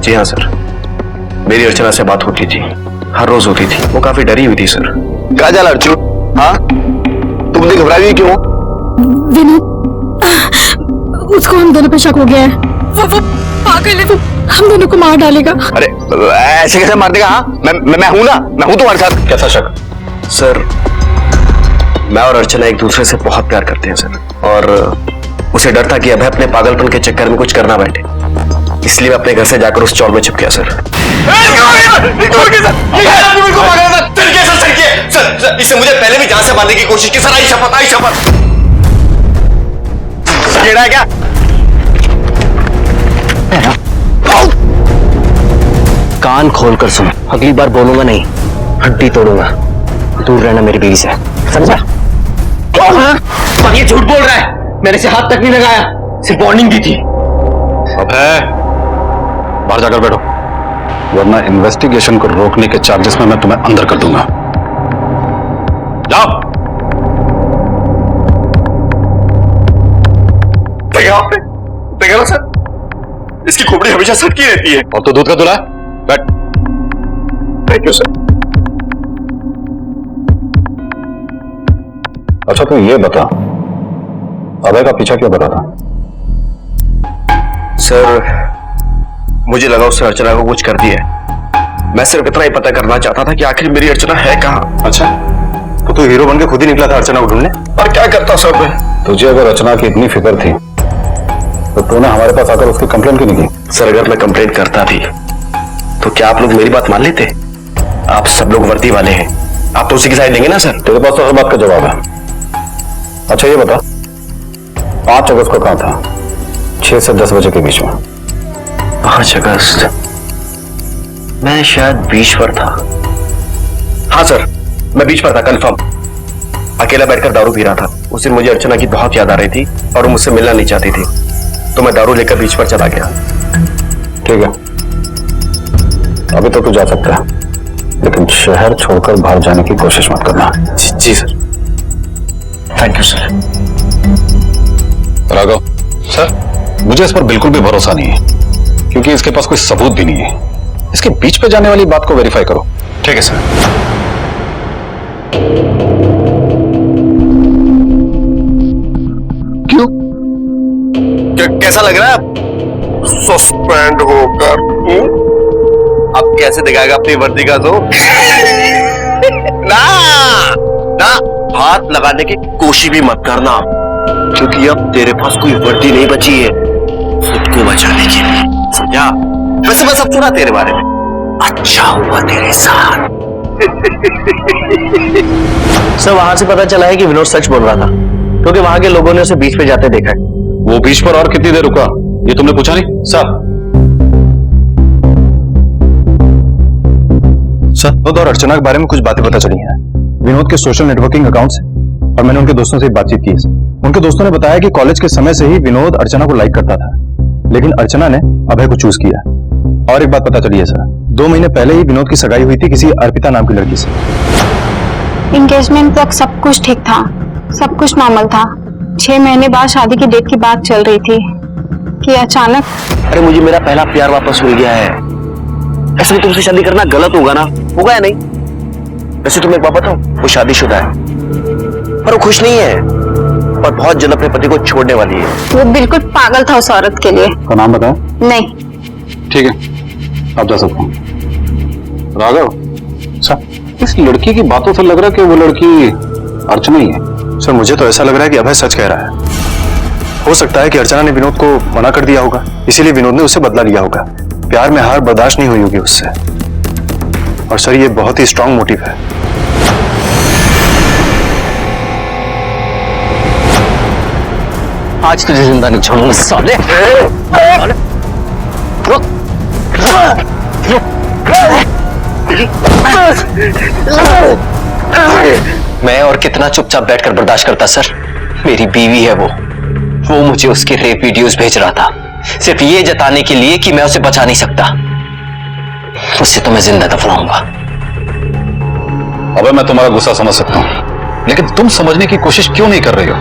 जी हाँ सर, मेरी अर्चना से बात होती थी, हर रोज होती थी। वो काफी डरी हुई थी सर। काजल अर्जुन, हाँ तुमने घबराई हुई क्यों? विनोद, उसको हम दोनों पे शक हो गया है। वो पागल है, वो हम दोनों को मार डालेगा। अरे ऐसे कैसे मार देगा? हाँ मैं हूं ना, मैं हूं तुम्हारे साथ। कैसा शक? सर मैं और अर्चना एक दूसरे से बहुत प्यार करते हैं सर, और उसे डर था कि अभय अपने पागलपन के चक्कर में कुछ करना बैठे, इसलिए मैं अपने घर से जाकर उस चौड़ में छिप गया सर। सर इसे मुझे पहले भी जान से मारने की कोशिश की सर। आई शपथ, आई शपथ। है क्या? कान खोलकर सुन, अगली बार बोलूंगा नहीं, हड्डी तोड़ूंगा। दूर रहना मेरी बीवी से, समझा? ये झूठ बोल रहा है, मैंने इसे हाथ तक नहीं लगाया, सिर्फ वार्निंग दी थी। अभय, बाहर जाकर बैठो, वरना इन्वेस्टिगेशन को रोकने के चार्जेस में मैं तुम्हें अंदर कर दूंगा। जाओ। देखा ना सर, इसकी खोपड़ी हमेशा सटकी रहती है। और तो दूध का दूल्हा। बैठ। Thank you sir. अच्छा तू ये बता, अभय का पीछा क्यों कर रहा था? सर मुझे लगा उसने अर्चना को कुछ कर दिया है। मैं सिर्फ इतना ही पता करना चाहता था कि आखिर मेरी अर्चना है कहाँ। अच्छा, तो तू हीरो बन के खुद ही निकला था अर्चना को ढूंढने? और क्या करता सब मैं? तुझे अगर अर्चना की इतनी फिक्र थी तो तूने हमारे पास आकर उसकी कंप्लेंट क्यों नहीं की? सर अगर मैं कंप्लेंट करता थी तो क्या आप लोग मेरी बात मान लेते? आप सब लोग वर्दी वाले हैं, आप तो उसी की साइड देंगे ना सर? तेरे पास तो हर बात का जवाब है। अच्छा ये बता, 5 अगस्त को कहाँ था? 6 से 10 बजे के बीच में। 5 अगस्त मैं शायद बीच पर था। हाँ सर, मैं बीच पर था, कंफर्म। अकेला बैठकर दारू पी रहा था। उस दिन मुझे अर्चना की बहुत याद आ रही थी और वो मुझसे मिलना नहीं चाहती थी, तो मैं दारू लेकर बीच पर चला गया। ठीक है, अभी तो तू जा सकता है, लेकिन शहर छोड़कर बाहर जाने की कोशिश मत करना। जी sir. Thank you sir. Raghav sir, मुझे इस पर बिल्कुल भी भरोसा नहीं है, क्योंकि इसके पास कोई सबूत भी नहीं है। इसके बीच पे जाने वाली बात को वेरीफाई करो। ठीक है सर। कैसा लग रहा है सस्पेंड होकर? अब कैसे दिखाएगा अपनी वर्दी का तो? ना ना, हाथ लगाने की कोशिश भी मत करना, क्योंकि अब तेरे पास कोई वर्दी नहीं बची है खुद को बचाने के लिए, समझा? वैसे मैं सब सुना तेरे बारे में, अच्छा हुआ तेरे साथ। सर वहां से पता चला है कि विनोद सच बोल रहा था, क्योंकि वहां के लोगों ने उसे बीच पे जाते देखा है। वो बीच पर और कितनी देर रुका, ये तुमने पूछा नहीं? सर विनोद और अर्चना के बारे में कुछ बातें पता चली हैं। विनोद के सोशल नेटवर्किंग अकाउंट से, और मैंने उनके दोस्तों से बातचीत की है। उनके दोस्तों ने बताया कि कॉलेज के समय से ही विनोद अर्चना को लाइक करता था, लेकिन अर्चना ने अभय को चूज किया। और एक बात पता चली है सर, 2 महीने पहले ही विनोद की सगाई हुई थी किसी अर्पिता नाम की लड़की से। एंगेजमेंट तक सब कुछ ठीक था, सब कुछ नॉर्मल था। 6 महीने बाद शादी की डेट की बात चल रही थी कि अचानक, अरे मुझे मेरा पहला प्यार वापस मिल गया है। ऐसे में तुमसे शादी करना गलत होगा ना? होगा या नहीं? वैसे तुम्हें एक बात बताऊं, वो शादीशुदा है पर वो खुश नहीं है और बहुत जल्द अपने पति को छोड़ने वाली है। वो बिल्कुल पागल था उस औरत के लिए। का नाम बताया? नहीं। ठीक है, आप जा सकते हैं। राघव सर, इस लड़की की बातों से लग रहा है कि वो लड़की अर्चना ही है। सर मुझे तो ऐसा लग रहा है कि अभय सच कह रहा है। हो सकता है कि अर्चना ने विनोद को मना कर दिया होगा, इसीलिए विनोद ने उससे बदला लिया होगा। प्यार में हार बर्दाश्त नहीं हुई होगी उससे। और सर ये बहुत ही स्ट्रांग मोटिव है। आज तुझे जिंदा नहीं छोड़ूंगा साले। मैं और कितना चुपचाप बैठकर बर्दाश्त करता सर। मेरी बीवी है वो मुझे उसके रेप वीडियोस भेज रहा था, सिर्फ ये जताने के लिए कि मैं उसे बचा नहीं सकता। उसे तो मैं जिंदा दफनाऊंगा। अबे मैं तुम्हारा गुस्सा समझ सकता हूं, लेकिन तुम समझने की कोशिश क्यों नहीं कर रही हो?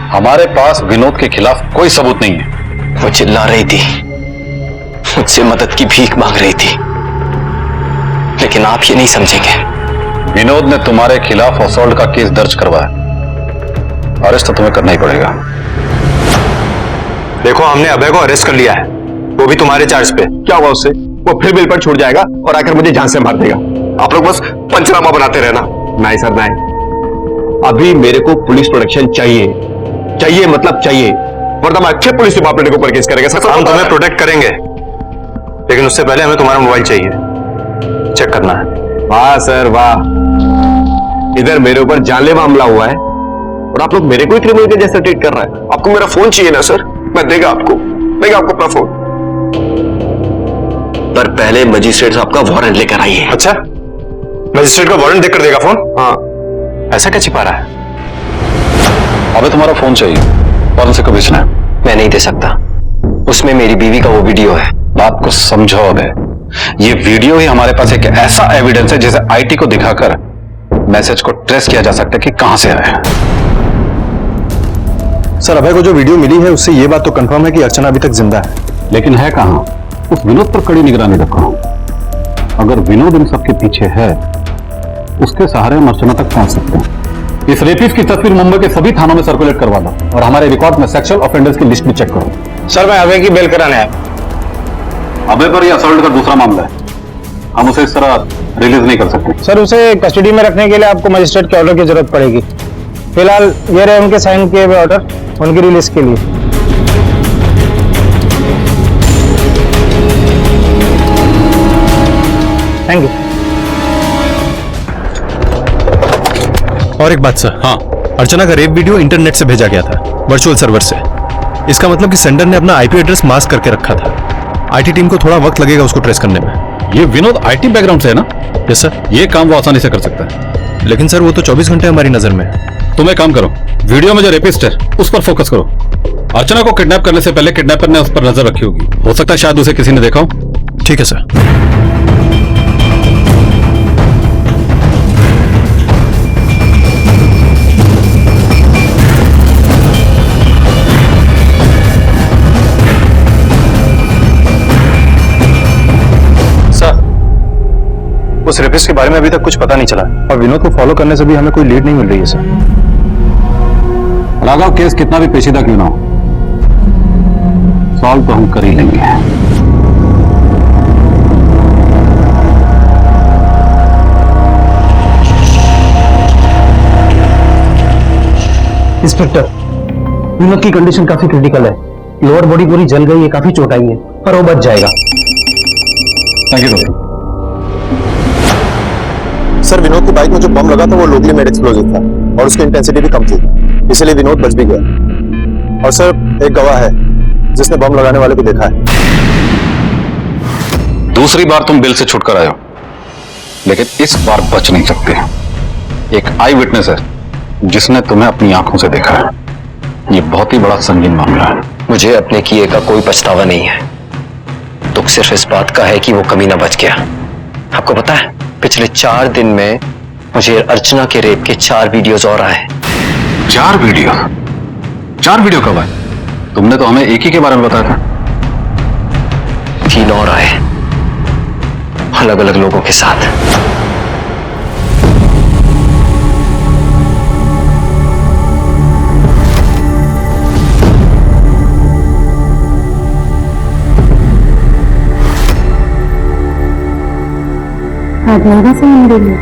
हमारे पास विनोद के खिलाफ कोई सबूत नहीं है। वो चिल्ला रही थी, मुझसे मदद की भीख मांग रही थी, लेकिन आप ये नहीं समझेंगे। विनोद ने तुम्हारे खिलाफ असॉल्ट का केस दर्ज करवाया, अरेस्ट तो तुम्हें करना ही पड़ेगा। देखो हमने अभय को अरेस्ट कर लिया है, वो भी तुम्हारे चार्ज पे। क्या हुआ उससे? वो फिर बिल पर छूट जाएगा और आकर मुझे जान से मार देगा। आप लोग बस पंचनामा बनाते रहना। नहीं सर नहीं, अभी मेरे को पुलिस प्रोटेक्शन चाहिए, चाहिए मतलब चाहिए, वरना मैं अच्छे पुलिस डिपार्टमेंट के ऊपर केस करेंगे। सर हम तुम्हें प्रोटेक्ट करेंगे, लेकिन उससे पहले हमें तुम्हारा मोबाइल चाहिए, चेक करना है। वाह सर वाह, इधर मेरे ऊपर जानलेवा हमला हुआ है और आप लोग मेरे को ही क्रिमिनल के जैसा ट्रीट कर रहा है। आपको मेरा फोन चाहिए ना सर? मैं देगा आपको अपना फोन, पर पहले मजिस्ट्रेट साहब का वारंट लेकर आइए। अच्छा, मजिस्ट्रेट का वारंट देकर देगा फोन? हाँ, ऐसा क्या छिपा रहा है? अबे तुम्हारा फोन चाहिए, कौन से को बेचना है? मैं नहीं दे सकता, उसमें मेरी बीवी का वो वीडियो है। बात को समझो अबे, ये वीडियो ही हमारे पास एक ऐसा एविडेंस है जिसे आईटी को दिखाकर मैसेज को ट्रेस किया जा सकता है कि कहां से आया है। सर अभय को जो वीडियो मिली है उससे ये बात तो कंफर्म है कि अर्चना अभी तक जिंदा है, लेकिन है कहां? उस विनोद पर कड़ी निगरानी रखो। अगर विनोद इन सबके पीछे है, उसके सहारे हम अर्चना तक पहुंच सकते हैं। इस रेपिस्ट की तस्वीर मुंबई के सभी थानों में सर्कुलेट करवा दो और हमारे रिकॉर्ड में सेक्सुअल ऑफेंडर्स की लिस्ट भी चेक करो। सर मैं अभय की बेल कराने आया। अभय पर यह असॉल्ट का दूसरा मामला है, हम उसे इस तरह रिलीज नहीं कर सकते। सर उसे कस्टडी में रखने के लिए आपको मजिस्ट्रेट के ऑर्डर की जरूरत पड़ेगी। फिलहाल ये रहे उनके साइन किए हुए ऑर्डर उनकी रिलीज के लिए। Thank you. और एक बात सर, हाँ, अर्चना का रेप वीडियो इंटरनेट से भेजा गया था, वर्चुअल सर्वर से। इसका मतलब कि सेंडर ने अपना आईपी एड्रेस मास्क करके रखा था। आईटी टीम को थोड़ा वक्त लगेगा उसको ट्रेस करने में। ये विनोद आईटी बैकग्राउंड से है ना? Yes sir. ये काम वो आसानी से कर सकता है। लेकिन सर वो तो 24 घंटे हमारी नजर में है। तुम एक काम करो, वीडियो में जो रेपिस्ट है उस पर फोकस करो। अर्चना को किडनैप करने से पहले किडनैपर ने उस पर नजर रखी होगी, हो सकता है शायद उसे किसी ने देखा हो। ठीक है सर। उस रेपिस्ट के बारे में अभी तक कुछ पता नहीं चला और विनोद को फॉलो करने से भी हमें कोई लीड नहीं मिल रही है सर। राघव, केस कितना भी पेचीदा क्यों ना हो, सॉल्व तो हम कर ही लेंगे। इंस्पेक्टर, विनोद की कंडीशन काफी क्रिटिकल है। लोअर बॉडी पूरी जल गई है, काफी चोट आई है, पर वो बच जाएगा। Thank you doctor. Sir, Vinod की बाइक में जो बम लगा था वो लोकली मेड एक्सप्लोजिव था और उसकी इंटेंसिटी भी कम थी, इसलिए विनोद बच भी गया। और सर, एक गवाह है जिसने बम लगाने वाले को देखा है। दूसरी बार तुम बिल से छुटकर आए हो, लेकिन इस बार बच नहीं सकते। एक आई विटनेस है जिसने तुम्हें अपनी आंखों से देखा है। ये बहुत ही बड़ा संगीन मामला है। मुझे अपने किए का कोई पछतावा नहीं है। दुख सिर्फ इस बात का है कि वो कमीना बच गया। आपको पता है, पिछले 4 दिन में मुझे अर्चना के रेप के 4 वीडियोस और आए। 4 वीडियो? 4 वीडियो कब आए? तुमने तो हमें एक ही के बारे में बताया था। 3 और आए, अलग अलग लोगों के साथ। आज लगा से मेरे लिए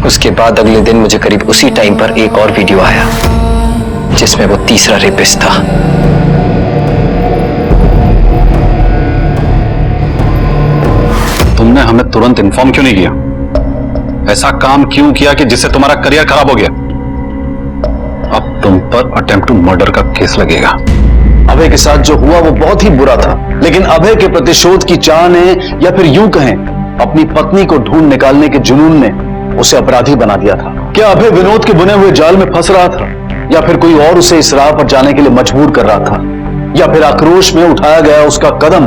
उसके बाद अगले दिन मुझे करीब उसी टाइम पर एक और वीडियो आया जिसमें वो तीसरा रेपिस्ट था। तुमने हमें तुरंत इन्फॉर्म क्यों नहीं किया? ऐसा काम क्यों किया कि जिससे तुम्हारा करियर खराब हो गया? अब तुम पर अटेम्प्ट टू मर्डर का केस लगेगा। अभय के साथ जो हुआ वो बहुत ही बुरा था, लेकिन अभय के प्रतिशोध की चाह ने, या फिर यूं कहें अपनी पत्नी को ढूंढ निकालने के जुनून ने उसे अपराधी बना दिया था। क्या अभय विनोद के बुने हुए जाल में फंस रहा था, या फिर कोई और उसे इस राह पर जाने के लिए मजबूर कर रहा था, या फिर आक्रोश में उठाया गया उसका कदम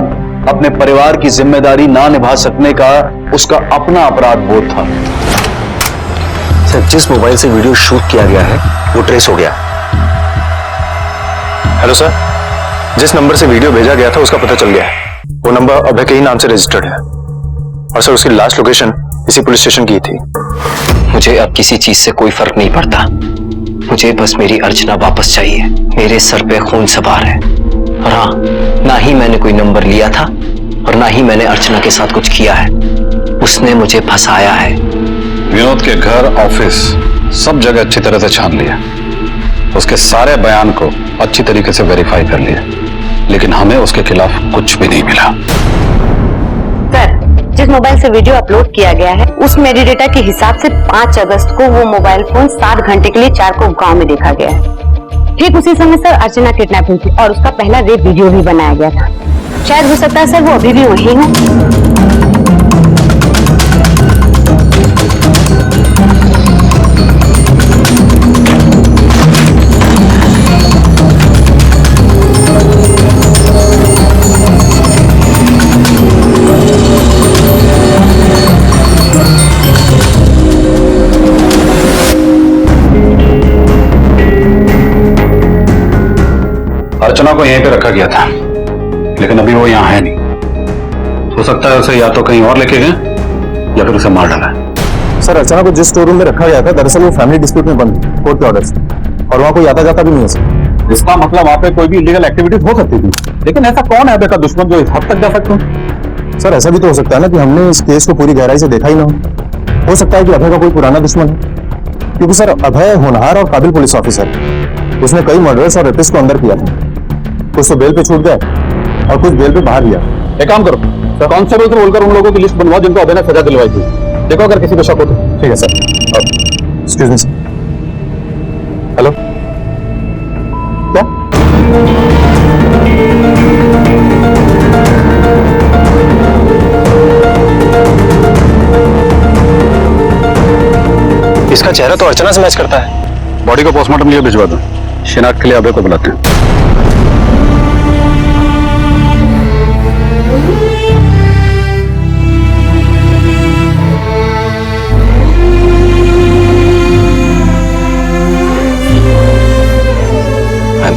अपने परिवार की जिम्मेदारी ना निभा सकने का उसका अपना अपराध बोध था? सर, जिस मोबाइल से वीडियो शूट किया गया है वो ट्रेस हो गया। हेलो सर, जिस नंबर से वीडियो भेजा गया था उसका पता चल गया है। वो नंबर अभय के ही नाम से रजिस्टर्ड है और सर उसकी लास्ट लोकेशन इसी पुलिस स्टेशन की थी। मुझे अब किसी चीज से कोई फर्क नहीं पड़ता। मुझे बस मेरी अर्चना वापस चाहिए। मेरे सर पे खून सवार है, और हाँ, ना ही मैंने कोई नंबर लिया था और ना ही मैंने अर्चना के साथ कुछ किया है। उसने मुझे फंसाया है। विनोद के घर, ऑफिस, सब जगह अच्छी तरह से छान लिया। उसके सारे बयान को अच्छी तरीके से वेरीफाई कर लिया, लेकिन हमें उसके खिलाफ कुछ भी नहीं मिला। सर, जिस मोबाइल से वीडियो अपलोड किया गया है उस मेटाडेटा के हिसाब से 5 अगस्त को वो मोबाइल फोन 7 घंटे के लिए 4 को गांव में देखा गया है। ठीक उसी समय सर अर्चना किडनैप हुई थी और उसका पहला रेप वीडियो भी बनाया गया था। शायद हो सकता है सर वो अभी भी वही हो। अर्चना को यहीं पे रखा गया था, लेकिन अभी वो यहाँ है नहीं। हो सकता है उसे या तो कहीं और लेके गए या फिर उसे मार डाला है। सर, अर्चना को जिस स्टोर रूम में रखा गया था दरअसल वो फैमिली डिस्प्यूट में बंद थी कोर्ट के ऑर्डर से, और वहाँ कोई आता जाता भी नहीं है सर। इसका मतलब वहाँ पे कोई भी इलीगल एक्टिविटीज हो सकती थी, लेकिन ऐसा कौन है अभय का दुश्मन जो इस हद तक जा सकते हैं? सर, ऐसा भी तो हो सकता है ना कि हमने इस केस को पूरी गहराई से देखा ही ना हो। सकता है कि अभय का कोई पुराना दुश्मन है, क्योंकि सर अभय होनहार और काबिल पुलिस ऑफिसर है। उसने कई मर्डर्स और रेपिस्ट को अंदर किया था। कुछ तो बेल पे छूट गए और कुछ बेल पे बाहर लिया। एक काम करो, कांस्टेबल से बोलकर उन लोगों की लिस्ट बनवाओ जिनको अभय ने सजा दिलवाई थी। देखो अगर किसी को शक हो तो। ठीक है sir. Excuse me sir. Hello, क्या? इसका चेहरा तो अर्चना से मैच करता है। बॉडी को पोस्टमार्टम लिए भिजवा दो। शिनाख्त के लिए अभय को बुलाते हैं।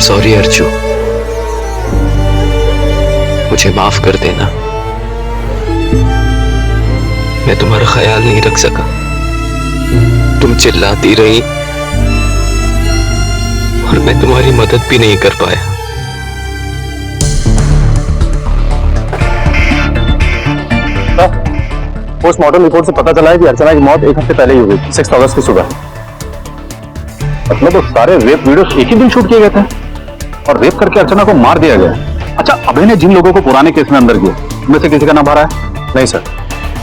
सॉरी अर्जू, मुझे माफ कर देना। मैं तुम्हारा ख्याल नहीं रख सका। तुम चिल्लाती रही और मैं तुम्हारी मदद भी नहीं कर पाया। पोस्टमार्टम रिपोर्ट से पता चला है कि अर्चना की मौत 1 हफ्ते पहले ही हुई थी, 6 अगस्त की सुबह। मतलब तो सारे रेप वीडियोस एक ही दिन शूट किए गए थे और रेप करके अर्चना को मार दिया गया। अच्छा, अभय ने जिन लोगों को पुराने केस में अंदर किया, उनमें से किसी का नाम भरा है? नहीं सर,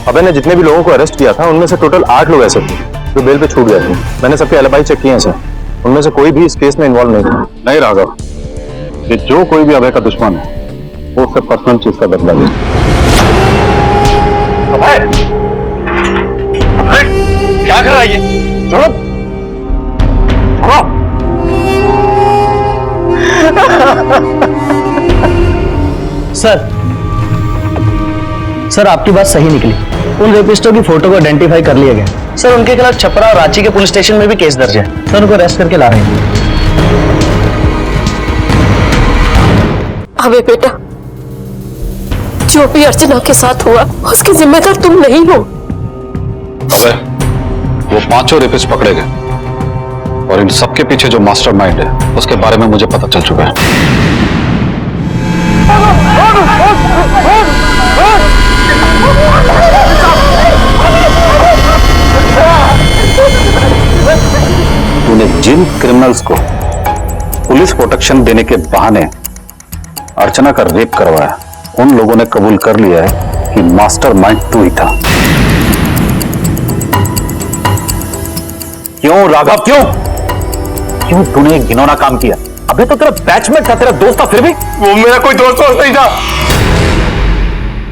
अभय ने जितने भी लोगों को अरेस्ट किया था उनमें से टोटल 8 लोग ऐसे थे जो बेल पे छूट गए थे। मैंने सबके एलिबाई चेक किए हैं सर, उनमें से कोई भी इस केस में इन्वॉल्व नहीं था। नहीं राघव, ये जो कोई भी अभय का दुश्मन है वो उससे पर्सनल चीज का बदला ले। अभय, अभय, क्या कर रहा है ये? छोड़ो। सर आपकी बात सही निकली। उन रेपिस्टों की फोटो को आइडेंटिफाई कर लिया गया। सर उनके खिलाफ छपरा और रांची के पुलिस स्टेशन में भी केस दर्ज है। सर उनको अरेस्ट करके ला रहे हैं। अबे बेटा, जो भी अर्चना के साथ हुआ उसके जिम्मेदार तुम नहीं हो। अबे, वो 5 रेपिस्ट पकड़े गए और इन सबके पीछे जो मास्टरमाइंड है उसके बारे में मुझे पता चल चुका है। तूने जिन क्रिमिनल्स को पुलिस प्रोटेक्शन देने के बहाने अर्चना का रेप करवाया, उन लोगों ने कबूल कर लिया है कि मास्टरमाइंड तू ही था। क्यों राघव, क्यों तूने एक घिनौना काम किया? अबे तो तेरा बैचमेट था, तेरा दोस्त था, फिर भी वो मेरा कोई दोस्त नहीं था।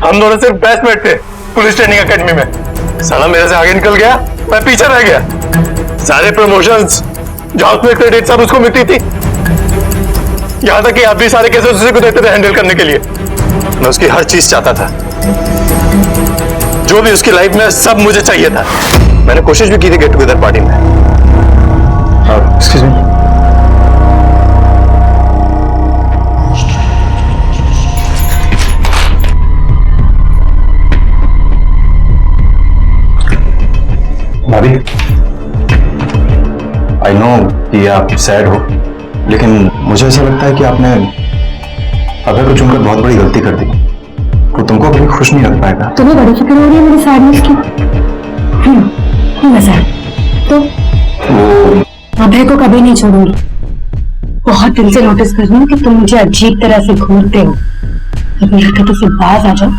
हम दोनों सिर्फ बैचमेट थे पुलिस ट्रेनिंग एकेडमी में। साला मेरे से आगे निकल गया, मैं पीछे रह गया। सारे प्रमोशंस, जॉब में क्रेडिट सब उसको मिलती थी। यहां तक कि आप भी सारे केसेस उसी को देते थे हैंडल करने के लिए। मैं उसकी हर चीज चाहता था, जो भी उसकी लाइफ में सब मुझे चाहिए था। मैंने कोशिश भी की थी गेट टुगेदर पार्टी में। एक्सक्यूज मी, भाभी, आई नो कि आप सैड हो, लेकिन मुझे ऐसा लगता है कि आपने अभय को चुनकर बहुत बड़ी गलती कर दी। वो तुमको कभी खुश नहीं रख पाएगा। तुम्हें बड़ी फिक्र हो रही है मेरी सैडनेस की? तो अभय को कभी नहीं छोड़ूंगी। बहुत दिन से नोटिस कर रही हूँ कि तुम मुझे अजीब तरह से घूरते हो। अपनी हरकतों से बाज आ जाओ,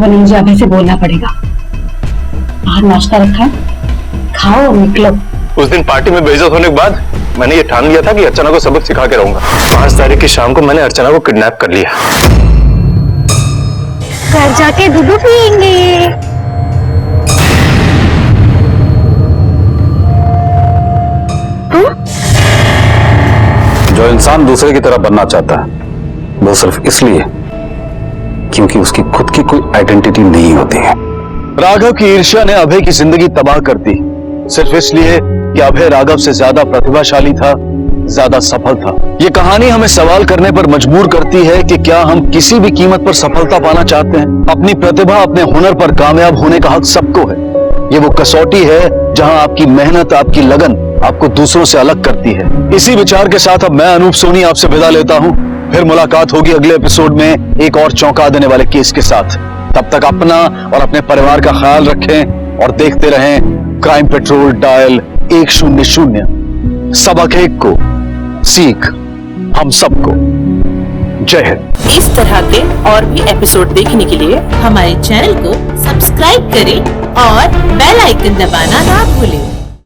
वरना मुझे अभय से बोलना पड़ेगा। बाहर नाश्ता रखा है, खाओ और निकलो। उस दिन पार्टी में बेइज्जत होने के बाद मैंने ये ठान लिया था कि अर्चना को सबक सिखा के रहूंगा। 5 तारीख की शाम को मैंने अर्चना को किडनैप कर लिया। घर जाके दूध पियेंगे। जो इंसान दूसरे की तरह बनना चाहता है वो सिर्फ इसलिए क्योंकि उसकी खुद की कोई आइडेंटिटी नहीं होती है। राघव की ईर्ष्या ने अभय की जिंदगी तबाह कर दी, सिर्फ इसलिए कि अभय राघव से ज्यादा प्रतिभाशाली था, ज्यादा सफल था। ये कहानी हमें सवाल करने पर मजबूर करती है कि क्या हम किसी भी कीमत पर सफलता पाना चाहते हैं? अपनी प्रतिभा, अपने हुनर पर कामयाब होने का हक सबको है। ये वो कसौटी है जहां आपकी मेहनत, आपकी लगन आपको दूसरों से अलग करती है। इसी विचार के साथ अब मैं अनूप सोनी आपसे विदा लेता हूं। फिर मुलाकात होगी अगले एपिसोड में एक और चौंका देने वाले केस के साथ। तब तक अपना और अपने परिवार का ख्याल रखें और देखते रहें क्राइम पेट्रोल डायल 100। सबक एक को सीख हम सबको। जय हिंद। इस तरह के और भी एपिसोड देखने के लिए हमारे चैनल को सब्सक्राइब करें और बेल आइकन दबाना ना भूलें।